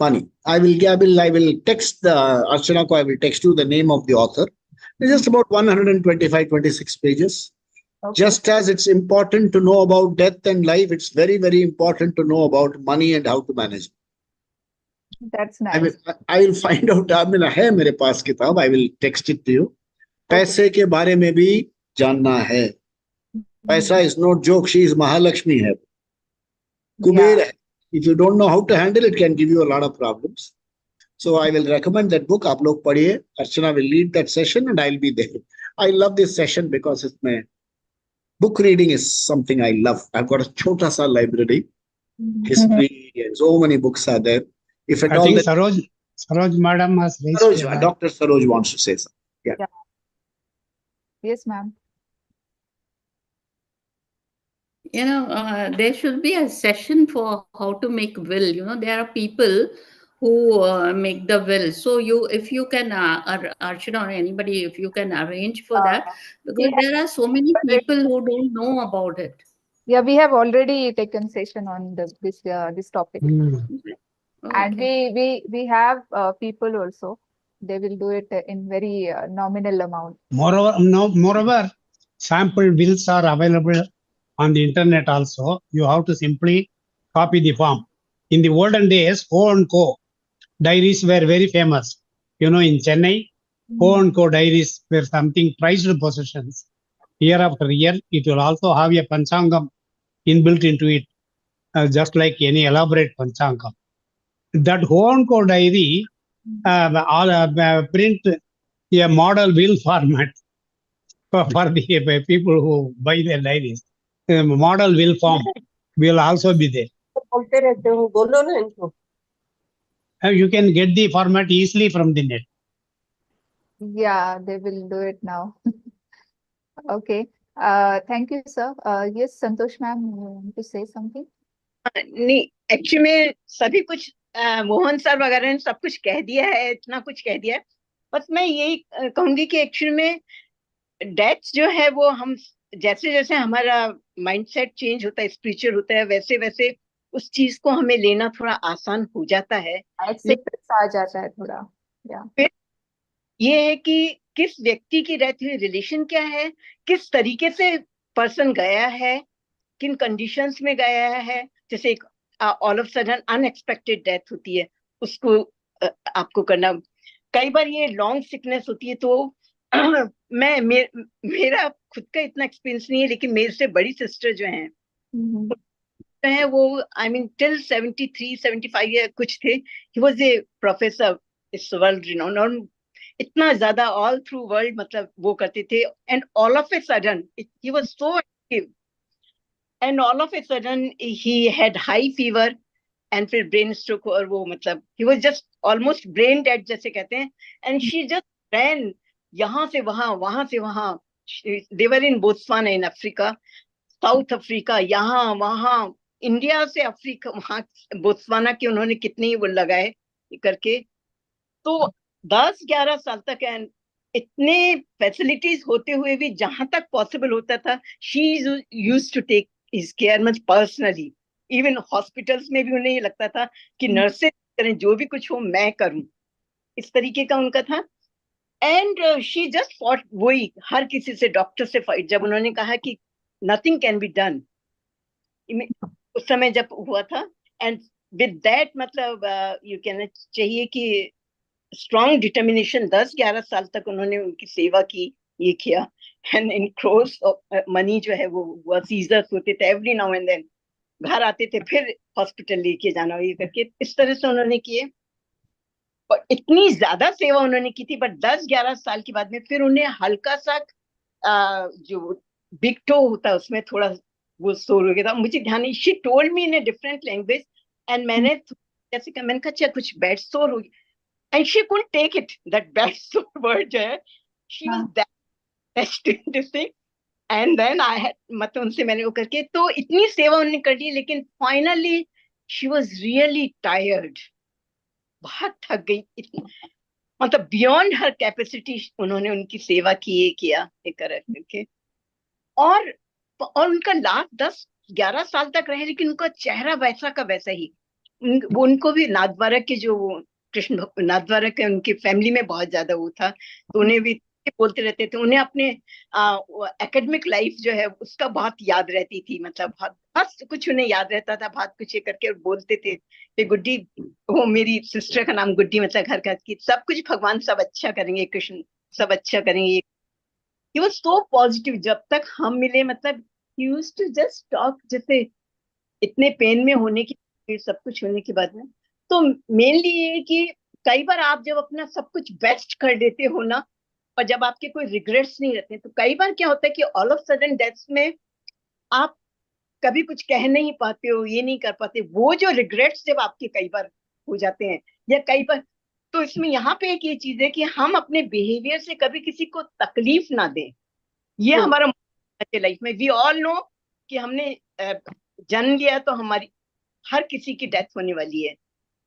Money. I will text the Archana ko, I will text you the name of the author. It's just about 125, 26 pages. Okay. Just as it's important to know about death and life, it's very, very important to know about money and how to manage. That's I will, nice. I will find out. है मेरे पास किताब. I will text it to you. पैसे के बारे में भी जानना है. पैसा is not joke. She is Mahalakshmi है. कुबेर Yeah. है. If you don't know how to handle it, can give you a lot of problems. So I will recommend that book. आप लोग पढ़िए. Archana will lead that session and I'll be there. I love this session because it's my book reading is something I love. I've got a chota sa library, history, and so many books are there. If at I all think that Saroj madam has raised Saroj, a hand. Dr. Saroj wants to say something. Yeah. Yeah. Yes, ma'am. There should be a session for how to make will. There are people who make the will. So if you can, Archana or anybody, if you can arrange for that, We because there are so many people who don't know about it. Yeah, we have already taken session on this topic, Hmm. and Okay. we have people also. They will do it in very nominal amount. Moreover, sample wills are available on the internet also. You have to simply copy the form. In the olden days, O and Co. diaries were very famous. In Chennai, O and Co. diaries were something prized possessions. Year after year, it will also have a panchangam inbuilt into it, just like any elaborate panchangam. That O and Co. diary print a model will format for the people who buy their diaries. Model will form will also be there. बोलते रहते हो, बोलो ना इनको. You can get the format easily from the net. Yeah, they will do it now. Okay. Thank you, sir. Yes, Santosh ma'am, you want to say something? नहीं, actually में सभी कुछ मोहन सर वगैरह ने सब कुछ कह दिया है, इतना कुछ कह दिया है. बस मैं यही कहूंगी कि एक्चुअली में डेथ जो है वो हम जैसे जैसे हमारा माइंडसेट चेंज होता है, स्पिरिचुअल होता है, वैसे वैसे उस चीज को हमें लेना थोड़ा आसान हो जाता है. Acceptance आ जाता है थोड़ा. Yeah. फिर ये है कि किस व्यक्ति की डेथ हुई, रिलेशन क्या है, किस तरीके से पर्सन गया है, किन कंडीशंस में गया है. जैसे एक all of sudden unexpected death होती है, उसको आपको करना. कई बार ये लॉन्ग सिकनेस होती है. तो मेरा खुद का इतना एक्सपीरियंस नहीं है, लेकिन मेरे से बड़ी सिस्टर जो है वो आई मीन टिल 73 75 ईयर कुछ थे. ही वाज ए प्रोफेसर, इस वर्ल्ड रिनोन, और इतना ज्यादा ऑल थ्रू वर्ल्ड मतलब वो करते थे. And all of a sudden he was so active, and all of a sudden he had high fever and फिर ब्रेन स्ट्रोक. और वो मतलब he was just almost brain dead जैसे कहते हैं. एंड शी जस्ट रैन यहाँ से वहां, वहां से वहां. They were in Botswana in Africa, South Africa, यहाँ वहां, इंडिया से अफ्रीका, वहां बोत्सवाना के उन्होंने कितने ही वो लगाए करके. तो 10-11 साल तक, एंड इतने फैसिलिटीज होते हुए भी जहां तक पॉसिबल होता था, she used to take his care much personally. Even hospitals में भी उन्हें ये लगता था कि नर्सेज करें, जो भी कुछ हो मैं करूं, इस तरीके का उनका था. एंड शी जस्ट फॉट, वही हर किसी से, डॉक्टर से फाइट. जब उन्होंने कहा कि नथिंग कैन बी डन, उस समय जब हुआ था. एंड विद दैट मतलब यू कैन चाहिए कि स्ट्रॉन्ग डिटर्मिनेशन. 10-11 साल तक उन्होंने उनकी सेवा की, ये किया. एंड इन क्रोर्स मनी जो है वो सीजर्स होते थे एवरी नाउ एंड देन. घर आते थे, फिर हॉस्पिटल लेके जाना, ये करके इस तरह से उन्होंने किए. और इतनी ज्यादा सेवा उन्होंने की थी. बट 10-11 साल के बाद में फिर उन्हें हल्का सा जो बिग टो होता है उसमें थोड़ा वो सोर हो गया था. मुझे ध्यान नहीं. She told me in a different language, and मैंने जैसे कहा, मैंने कहा अच्छा कुछ बैड सोर हो गया. And she couldn't take it, that bed sore word जो है. She was that this thing. And then I had, मतलब उनसे मैंने वो करके, तो इतनी सेवा उन्होंने कर ली. लेकिन finally she was really tired, बहुत थक गई. मतलब बियॉन्ड हर कैपेसिटी उन्होंने उनकी सेवा की, ये किया, ये करके. और उनका लास्ट 10-11 साल तक रहे, लेकिन उनका चेहरा वैसा का वैसा ही. उनको भी नाथद्वारा के जो कृष्ण नाथद्वारा के उनकी फैमिली में बहुत ज्यादा वो था, तो उन्हें भी बोलते रहते थे. उन्हें अपने एकेडमिक लाइफ जो है उसका बहुत याद रहती थी. मतलब बहुत कुछ उन्हें याद रहता था, बहुत कुछ ये करके बोलते थे कि गुड्डी, वो मेरी सिस्टर का नाम गुड्डी, मतलब घर का, कि सब कुछ भगवान सब अच्छा करेंगे, कृष्ण सब अच्छा करेंगे. he was so positive. जब तक हम मिले, मतलब he used to just talk, जैसे इतने पेन में होने की, सब कुछ होने के बाद में. तो मेनली ये कि कई बार आप जब अपना सब कुछ बेस्ट कर देते हो ना, और जब आपके कोई रिग्रेट्स नहीं रहते, तो कई बार क्या होता है कि ऑल ऑफ सडन डेथ्स में आप कभी कुछ कह नहीं पाते हो, ये नहीं कर पाते, वो जो रिग्रेट्स जब आपके कई बार हो जाते हैं, या कई बार, तो इसमें यहाँ पे एक ये चीज है कि हम अपने बिहेवियर से कभी किसी को तकलीफ ना दें। ये हमारा लाइफ में, वी ऑल नो कि हमने जन्म लिया तो हमारी हर किसी की डेथ होने वाली है।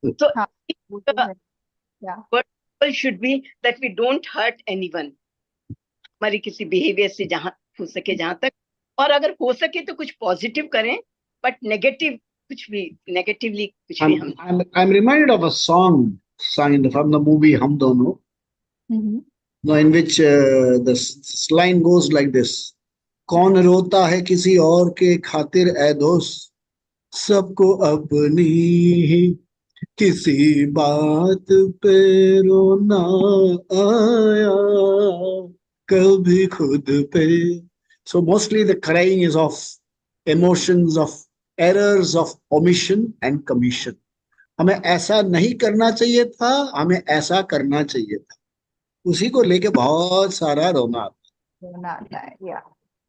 तो हाँ, वो तो है। Yeah. Should be that we don't hurt anyone, हमारी किसी बिहेवियर से जहां हो सके, जहां तक, और अगर हो सके तो कुछ पॉजिटिव करें, बट नेगेटिव कुछ भी, नेगेटिवली कुछ भी हम I'm reminded of a song signed from the movie Hum Dono, in which the line goes like this: कौन रोता है किसी और के खातिर ऐ दोस्त, सबको अपनी ही किसी बात पे रोना आया, कभी खुद पे. So mostly the crying is of emotions, of errors of omission and commission. हमें ऐसा नहीं करना चाहिए था, हमें ऐसा करना चाहिए था, उसी को लेके बहुत सारा रोना आता है। Yeah.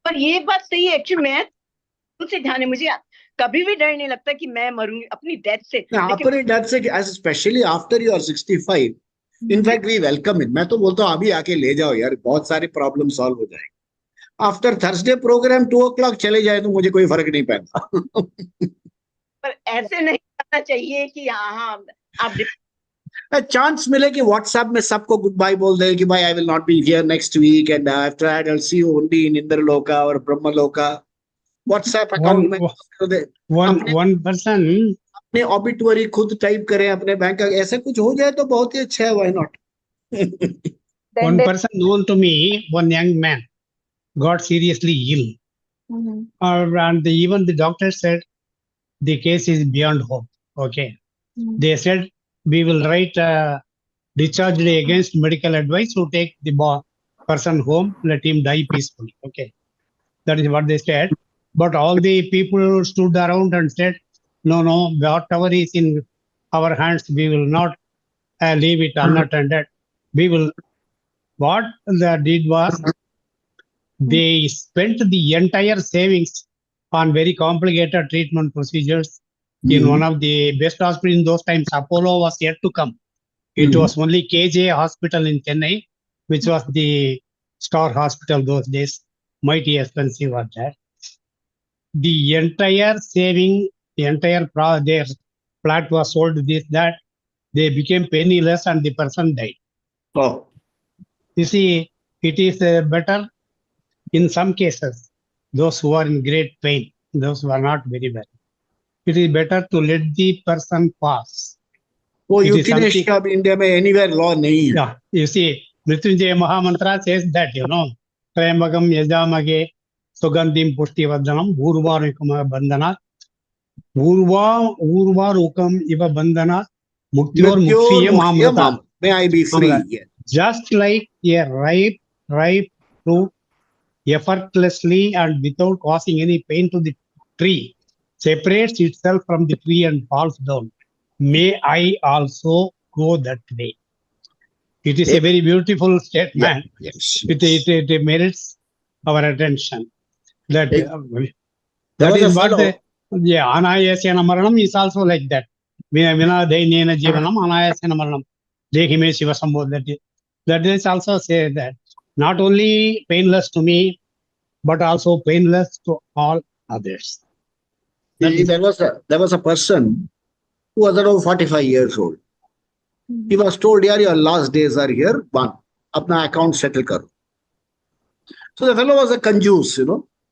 और ये बात सही है एक्चुअली, मैं उनसे ध्यान है, मुझे कभी भी डर नहीं लगता कि मैं मरूंगी अपनी डेथ से, अपनी डेथ से, specially after you are 65. In fact we welcome it. मैं तो बोलता हूँ अभी आके ले जाओ यार, बहुत सारे प्रॉब्लम सॉल्व हो जाएंगे. आफ्टर थर्सडे प्रोग्राम 2 o'clock चले जाए तो मुझे कोई फर्क नहीं पड़ता. पर ऐसे नहीं करना चाहिए कि हाँ आप चांस मिले कि व्हाट्सएप में सबको गुड बाय बोल दे कि भाई I will not be here next week and after I will see you only in Indraloka और ब्रह्मलोका. व्हाट्सएप अकाउंट में one person अपने ऑबिटुअरी खुद टाइप करें अपने बैंक का, ऐसे कुछ हो जाए तो बहुत ही अच्छा है. Why not? one person known to me, one young man got seriously ill. And even the doctor said the case is beyond hope. Okay. They said we will write discharge against medical advice to take the person home, let him die peacefully. Okay. That is what they said. But all the people stood around and said, no, whatever is in our hands, we will not leave it unattended. We will. What they did was they spent the entire savings on very complicated treatment procedures in one of the best hospitals in those times. Apollo was yet to come. It was only KJ hospital in Chennai, which was the star hospital those days. Mighty expensive was that. The entire saving, the entire their flat was sold this, that. They became penniless and the person died. Oh. You see, it is better in some cases, those who are in great pain, those who are not very well. It is better to let the person pass. वो euthanasia अब India में anywhere law नहीं है. Yeah, you see, Mrityunjaya Mahamantra says that, Trayambakam Yajamage Sugandhim Pushtivardhanam Urvarukam Bandhana Urvarukam Iva Bandhana Muktior Mukshiyam Amrita. May I be free? Yeah. Just like a ripe fruit effortlessly and without causing any pain to the tree separates itself from the tree and falls down. May I also go that way. It is a very beautiful statement. Yeah. Yes. It merits our attention. That There was is a what fellow. Anayasena Maranam is also like that. Vina Dainena Jivanam Anayasena Maranam. Dekime Shiva Sambodh. That is also say that not only painless to me, but also painless to all others. There was a person who was around 45 years old. He was told, "Yeah, your last days are here. One, अपना account settle करो." So the fellow was a conjuice,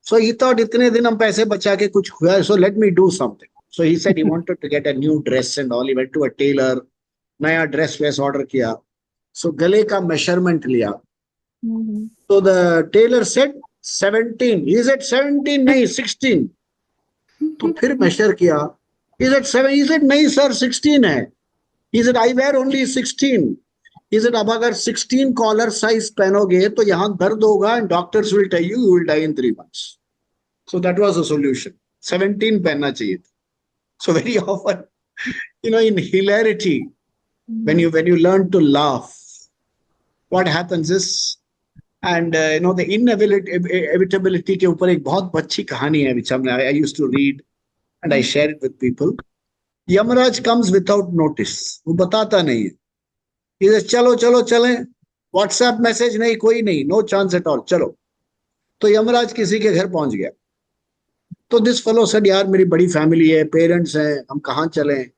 So he thought, इतने दिन हम पैसे बचा के कुछ हुआ, so let me do something. So he said he wanted to get a new dress and all. He went to a tailor, नया dress वैस order किया. So गले का measurement लिया. So the tailor said 17. He said 17 नहीं 16. तो फिर measure किया. He said 7. He said नहीं sir 16 है. He said I wear only 16. He said अब अगर 16 collar size पहनोगे तो यहाँ दर्द होगा and doctors will tell you will die in 3 months. So that was the solution. 17 पहनना चाहिए. So very often, in hilarity, when you learn to laugh, what happens is, and the inevitability के ऊपर एक बहुत अच्छी कहानी है which I used to read and I share it with people. Yamraj comes without notice. वो बताता नहीं है. He says चलो चलो चलें. WhatsApp मैसेज नहीं, कोई नहीं, no chance at all. चलो. तो यमराज किसी के घर पहुंच गया. तो this fellow said, यार मेरी बड़ी फैमिली है, पेरेंट्स हैं, हम कहाँ चलें?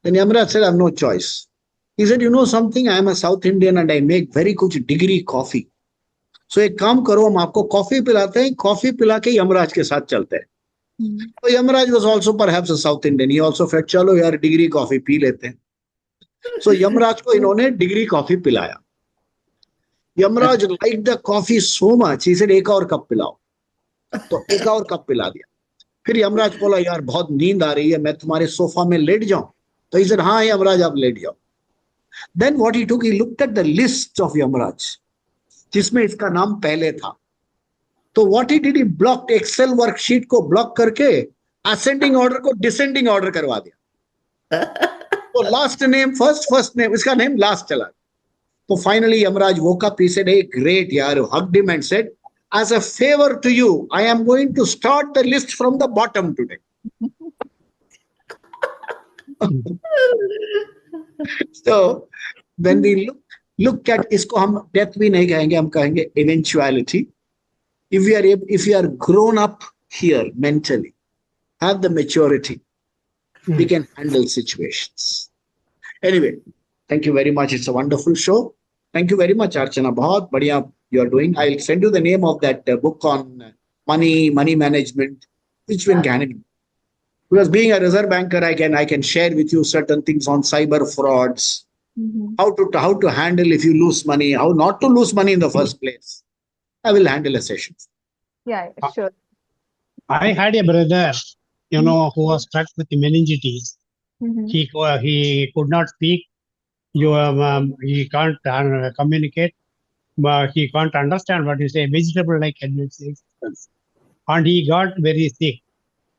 Then Yamraj said, I have no choice. He said, you know something, I am a South Indian and I make very good degree coffee. So एक काम करो, हम आपको कॉफी पिलाते हैं, कॉफी पिला के यमराज के साथ चलते हैं. तो Yamraj was also perhaps a South Indian. He also felt, चलो यार डिग्री कॉफी पी लेते हैं. So यमराज को इन्होंने डिग्री कॉफी पिलाया. Yamraj liked the coffee so much. He said, एक और कप पिलाओ. तो एक और कप पिला दिया. फिर यमराज बोला, यार बहुत नींद आ रही है, मैं तुम्हारे सोफा में लेट जाऊं. तो he said, हाँ यमराज आप लेट जाओ. Then what he took, he looked at the list of Yamraj जिसमें इसका नाम पहले था. तो what he did, he blocked Excel worksheet को ब्लॉक करके असेंडिंग ऑर्डर को डिसेंडिंग ऑर्डर करवा दिया. तो लास्ट नेम फर्स्ट नेम, इसका नेम लास्ट चला. तो finally Yamraj woke up, he said, hey great यार, hugged him and said, as a favor to you, I am going to start the list from the bottom today. So when we look at इसको हम death भी नहीं कहेंगे, हम कहेंगे eventuality. If we are grown up here mentally, have the maturity, we can handle situations. Anyway, thank you very much. It's a wonderful show. Thank you very much, Archana. बहुत बढ़िया you are doing. I'll send you the name of that book on money management, which one can it? Because being a reserve banker, I can share with you certain things on cyber frauds, how to handle if you lose money, how not to lose money in the first place. I will handle a session. Yeah, sure. I had a brother, who was struck with meningitis. He could not speak. He can't communicate. But he can't understand what you say. Vegetable like existence. And he got very sick.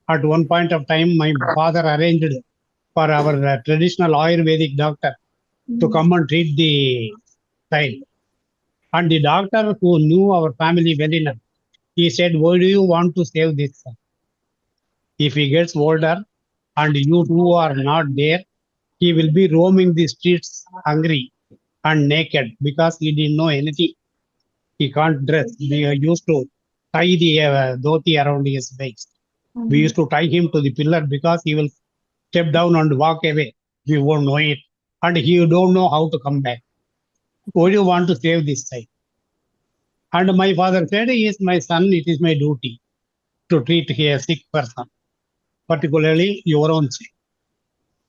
At one point of time, my father arranged for our traditional Ayurvedic doctor to come and treat the child. And the doctor who knew our family well enough, he said, why do you want to save this son? If he gets older and you two are not there, he will be roaming the streets hungry and naked because he didn't know anything. He can't dress. We used to tie the dhoti around his waist. We used to tie him to the pillar because he will step down and walk away. We won't know it. And he don't know how to come back. Why do you want to save this child? And my father said, he is my son, it is my duty to treat a sick person, particularly your own child.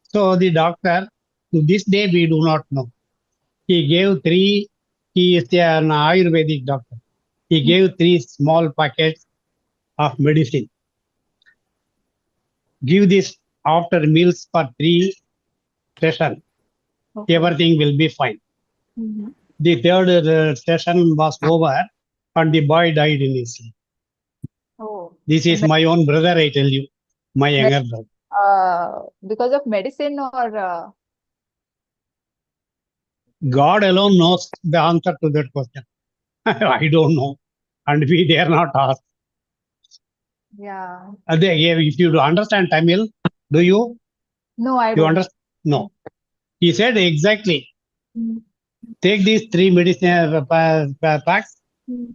So the doctor, to this day, we do not know. He gave he is an Ayurvedic doctor. He gave 3 small packets of medicine. Give this after meals for 3 sessions. Okay. Everything will be fine. The third session was over and the boy died in his sleep. Oh. This is my own brother, I tell you, my younger brother. Because of medicine or God alone knows the answer to that question. I don't know. And we dare not ask. yeah. If you understand Tamil, do you? No, I You don't. understand? No. He said exactly. Mm. Take these 3 medicine packs,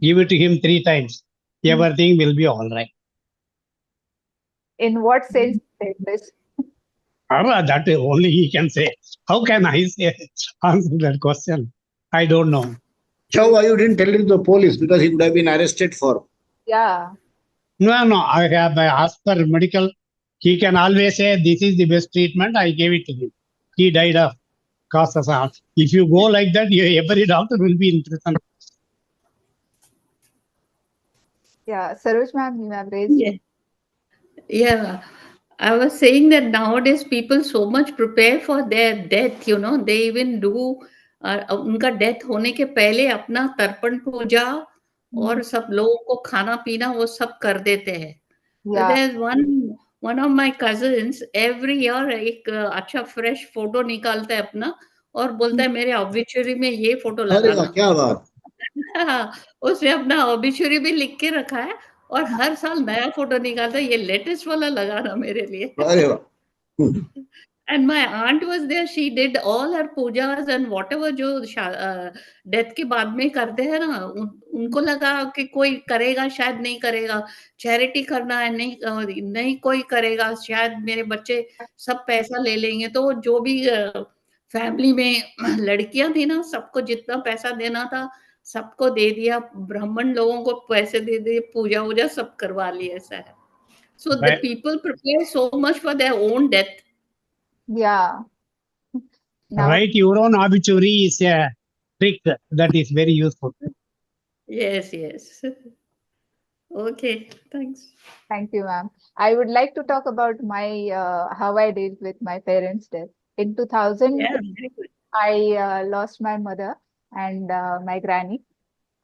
give it to him 3 times. Everything will be all right. In what sense said this? That only he can say. How can I say answer that question? I don't know. So why you didn't tell it to the police? Because he would have been arrested for. Yeah. No. I have asked for medical. He can always say, this is the best treatment. I gave it to him. He died of causes. If you go like that, every doctor will be in prison. Yeah. Saroj ma'am, you have raised. Yeah. Yeah. I was saying that nowadays people so much prepare for their death, they even do उनका death होने के पहले अपना तर्पण पूजा और सब लोगों को खाना पीना वो सब कर देते हैं. Yeah. There's one of my cousins every year एक अच्छा फ्रेश फोटो निकालता है अपना और बोलता है मेरे ऑब्विचुरी में ये फोटो अरे वाह, लगाना। क्या बात। हाँ, उसने अपना ऑब्विचुरी भी लिख के रखा है और हर साल नया फोटो निकालता है, ये लेटेस्ट वाला लगाना मेरे लिए। अरे वाह। And my aunt was there. She did all her pujas and whatever जो डेथ के बाद में करते हैं ना, उनको लगा कि कोई करेगा शायद नहीं करेगा, चैरिटी करना है नहीं नहीं कोई करेगा, शायद मेरे बच्चे सब पैसा ले लेंगे। तो जो भी फैमिली में लड़कियां थी ना, सबको जितना पैसा देना था सबको दे दिया, ब्राह्मण लोगों को पैसे दे दिए, पूजा वूजा सब करवा ली, ऐसा है। So the people prepare so much for their own death. Yeah. Now, Write your own obituary is a trick that is very useful. Yes, yes. Okay, thanks. thank you, ma'am. I would like to talk about my how I dealt with my parents' death. In 2000, Yeah, very good. I lost my mother and my granny.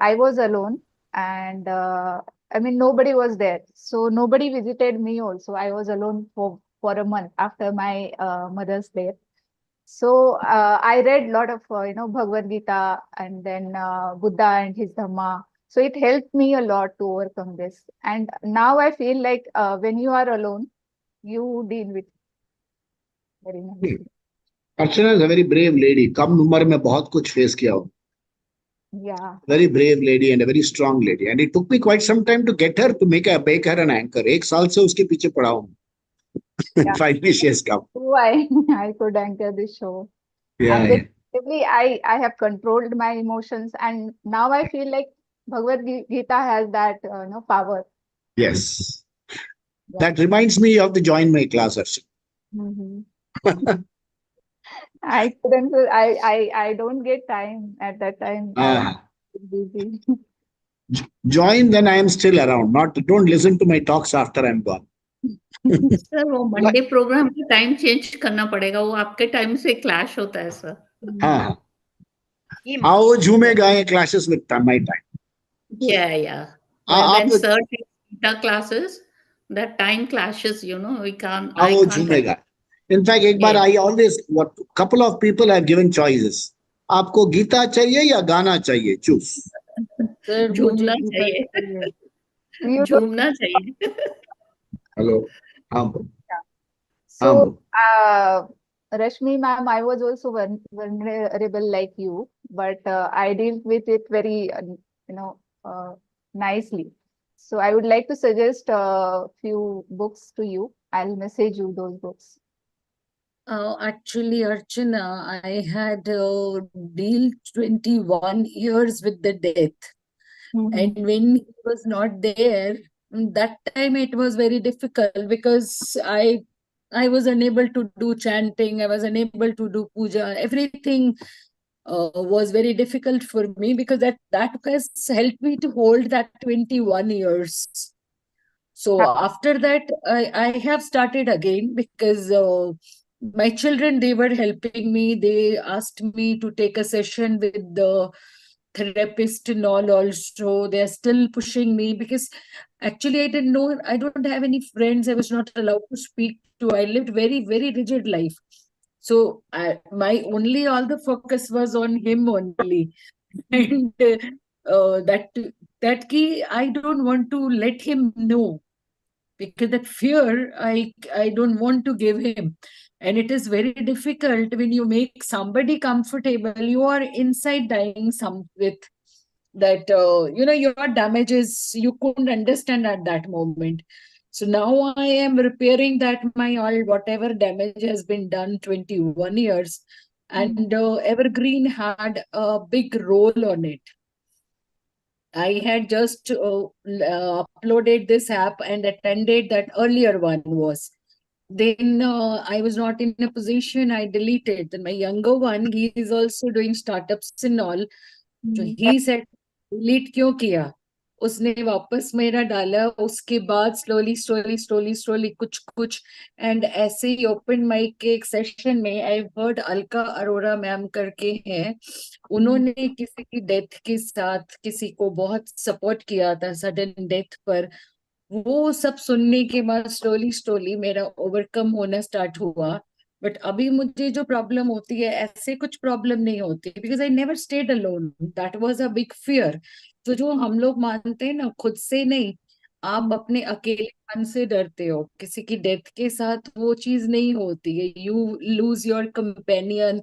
I was alone, and I mean nobody was there, so nobody visited me. Also, I was alone for a month after my mother's death. So I read a lot of Bhagavad Gita and then Buddha and his Dhamma. So it helped me a lot to overcome this. And now I feel like when you are alone, you deal with very nicely. Archana is a very brave lady, कम उम्र में बहुत कुछ face किया हो. Yeah. Very brave lady and a very strong lady, and it took me quite some time to get her to make her an anchor. 1 साल से उसके पीछे पड़ा हूँ. Yeah. Finally she has come. So I could anchor this show. Yeah, And yeah. basically I have controlled my emotions, and now I feel like Bhagavad Gita has that power. Yes. Yeah. That reminds me of the join my class, Archana. Mhm. I couldn't. I don't get time at that time. I'm busy. Join when I am still around. Not don't listen to my talks after I'm gone. Sir वो Monday programme का time change करना पड़ेगा, वो आपके time से clash होता है sir. हाँ, हाँ, वो झूमेगा ये clashes with my time. Yeah. When sir takes Gita classes, that time clashes, we can't. हाँ, I वो can't. झूमेगा. In fact, एक बार I always couple of people have given choices. आपको गीता चाहिए या गाना चाहिए? Choose. सर झूमना मुझे गीता चाहिए, चाहिए। You don't- झूमना चाहिए। Hello. हाँ. So, Rashmi ma'am, I was also vulnerable like you, but I dealt with it very, nicely. So I would like to suggest a few books to you. I'll message you those books. Actually, Archana, I had dealt 21 years with the death. And when he was not there, that time it was very difficult because I was unable to do chanting, I was unable to do puja. Everything was very difficult for me because that has helped me to hold that 21 years. So after that, I have started again because my children, they were helping me. They asked me to take a session with the therapist and all also. They are still pushing me because actually I didn't know, I don't have any friends. I was not allowed to speak to. I lived very, very rigid life. So my only, all the focus was on him only. And that key, I don't want to let him know because that fear I don't want to give him. And it is very difficult when you make somebody comfortable, you are inside dying some with that your damages you couldn't understand at that moment. So now I am repairing that, my all whatever damage has been done 21 years. And Evergreen had a big role on it. I had just uploaded this app and attended that earlier one was. Then I was not in a position, I deleted. Then my younger one, he is also doing startups and all. So he said, delete क्यों किया? उसने वापस मेरा डाला, उसके बाद slowly कुछ and ऐसे ही open mic के एक session में I heard Alka Arora ma'am करके हैं, उन्होंने किसी की डेथ के साथ किसी को बहुत सपोर्ट किया था सडन डेथ पर। वो सब सुनने के बाद slowly मेरा ओवरकम होना स्टार्ट हुआ। बट अभी मुझे जो प्रॉब्लम होती है ऐसे कुछ प्रॉब्लम नहीं होती, because I never stayed alone, that was a big fear. तो जो हम लोग मानते हैं ना, खुद से नहीं, आप अपने अकेलेपन से डरते हो, किसी की डेथ के साथ वो चीज नहीं होती है, यू लूज योर कंपेनियन।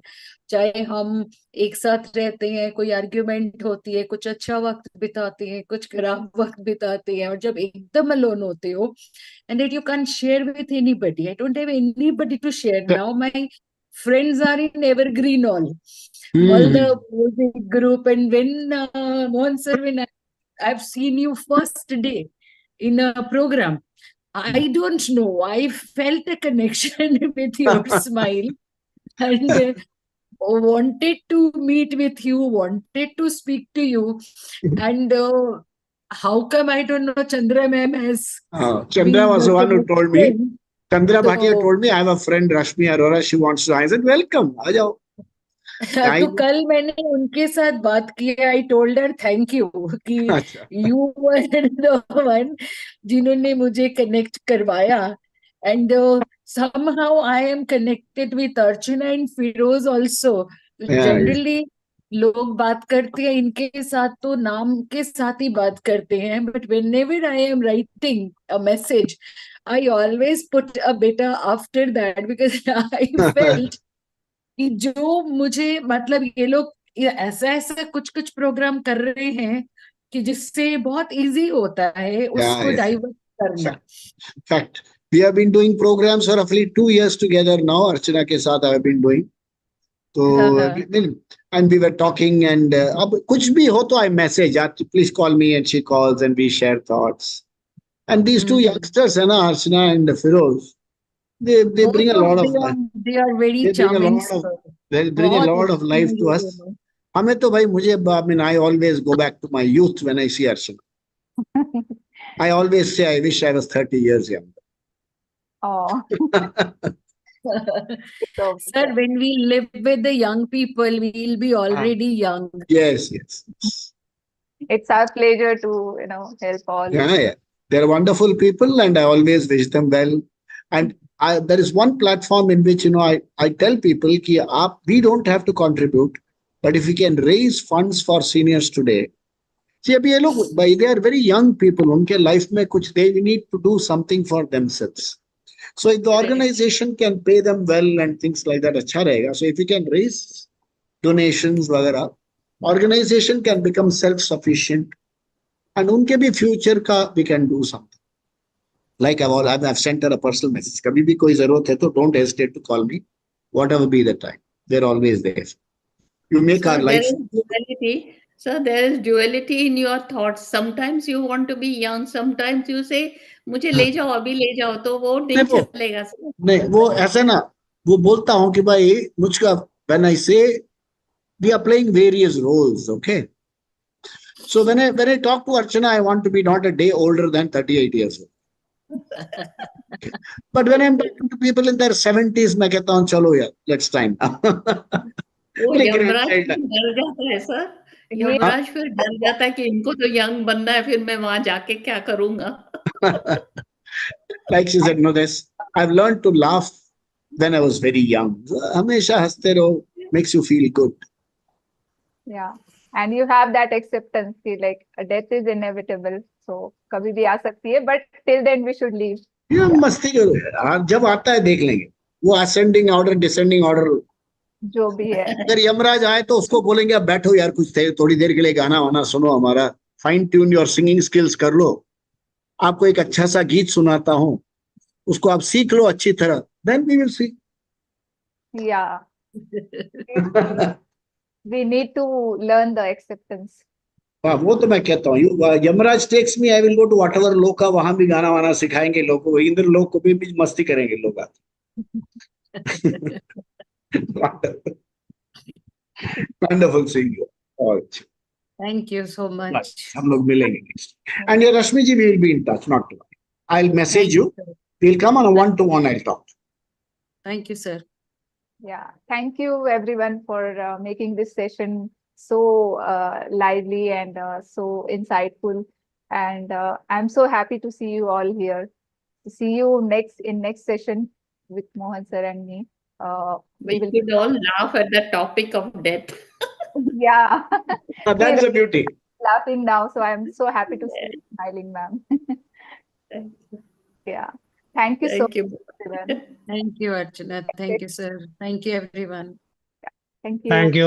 चाहे हम एक साथ रहते हैं, कोई आर्ग्यूमेंट होती है, कुछ अच्छा वक्त बिताते हैं, कुछ खराब वक्त बिताते हैं, और जब एकदम अलोन होते हो and that you can't share with anybody. I don't have anybody to share now. My friends are in evergreen all Hmm. the music group. And when Mohan sir, when I've seen you first day in a program, I don't know. I felt a connection with your smile and wanted to meet with you, wanted to speak to you. And how come I don't know Chandra ma'am has Chandra been was the one who told me. connection? Chandra Bhatia So told me, I have a friend, Rashmi Arora, she wants to. I said, welcome. आ जाओ. I, तो कल मैंने उनके साथ बात की, I told her thank you कि अच्छा. यू वर द वन जिन्होंने मुझे कनेक्ट करवाया। And somehow I am connected with Archana and Firoz also. Yeah, yes. Generally लोग बात करते हैं इनके साथ तो नाम के साथ ही बात करते हैं, but whenever I am writing a message, I always put a beta after that because I felt कि जो मुझे मतलब ये लोग ऐसा ऐसा कुछ कुछ प्रोग्राम कर रहे हैं कि जिससे बहुत इजी होता है Yeah, उसको yes. डाइवर्ट करना। Fact. We have been doing programs for roughly 2 years together now. Archana ke saath I have been doing. हाँ So, हाँ and we were talking and अब कुछ भी हो तो I message, please call me, and she calls and we share thoughts. And these two hmm. youngsters, है ना, Archana and Firoz, they bring a both lot of of life. They are very They bring a charming lot of sir, they bring a बहुत lot of अच्छे life हैं to ये us. दोनों। हमें तो भाई मुझे I mean I always go back to my youth when I see Archana. I always say I wish I was 30 years younger. Oh, so Sir, when we live with the young people, we'll be already young. Yes, yes, yes. it's our pleasure to, help all. Yeah, yeah. They're wonderful people and I always wish them well. And there is one platform in which, I tell people कि we don't have to contribute, but if we can raise funds for seniors today. See, अभी ये लोग, they are very young people. उनके life में कुछ, they need to do something for themselves. So if the organization can pay them well and things like that, अच्छा रहेगा. So if we can raise donations वगैरह, organization can become self-sufficient. And उनके भी future का we can do something. Like I've sent her a personal message. कभी भी कोई जरूरत है तो don't hesitate to call me. Whatever be the time, they're always there. You make our So there life. is duality. So there is duality in your thoughts. Sometimes you want to be young. Sometimes you say, मुझे ले जाओ अभी ले जाओ, तो वो नहीं नहीं वो चलेगा सर। नहीं वो ऐसा ना, वो बोलता हूँ कि भाई मुझका when I say we are playing various roles, okay? So when I talk to Archana, I want to be not a day older than 38 years old. But when I'm talking to people in their 70s, मैं कहता हूँ चलो यार, let's time. वो मेरे Yamraj grandchild फिर डर जाता है सर, ये यमराज फिर डर जाता है कि इनको तो यंग बनना है, फिर मैं वहां जाके क्या करूंगा। like she said, no, this I've learned to laugh when I was very young. हमेशा हंसते रहो, makes you feel good. yeah, and you have that acceptance कि like death is inevitable, so कभी भी आ सकती है, but till then we should leave. ये Yeah, मस्ती करो यार, जब आता है देख लेंगे. वो ascending order, descending order. जो भी है. अगर यमराज आए तो उसको बोलेंगे अब बैठो यार, कुछ थोड़ी देर के लिए गाना वाना सुनो हमारा, fine tune your singing skills कर लो, आपको एक अच्छा सा गीत सुनाता हूँ, उसको आप सीख लो अच्छी तरह, then we will see. Yeah, we need to learn the acceptance. वो तो मैं कहता हूँ, Yamraj takes me, I will go to whatever लोग का, वहां भी गाना वाना सिखाएंगे लोगों को, इंद्र लोग को भी मस्ती करेंगे लोग आके. Wonderful singer. Thank you so much. हम लोग मिलेंगे नेक्स्ट. एंड ये Rashmi ji, we will be in touch, not to worry. I will message you, we will come on a one to one, I will talk. Thank you sir. Yeah, thank you everyone for making this session so lively and so insightful. And I'm so happy to see you all here. To see you next session with Mohan sir and me. we We will. could all laugh at the topic of death. Yeah. That's We're the beauty. laughing now, so I'm so happy to see you smiling, ma'am. Thank you. Yeah. Thank you so Thank you. much, everyone. Thank you, Archana. Thank you, sir. Thank you, everyone. Thank you. Thank you.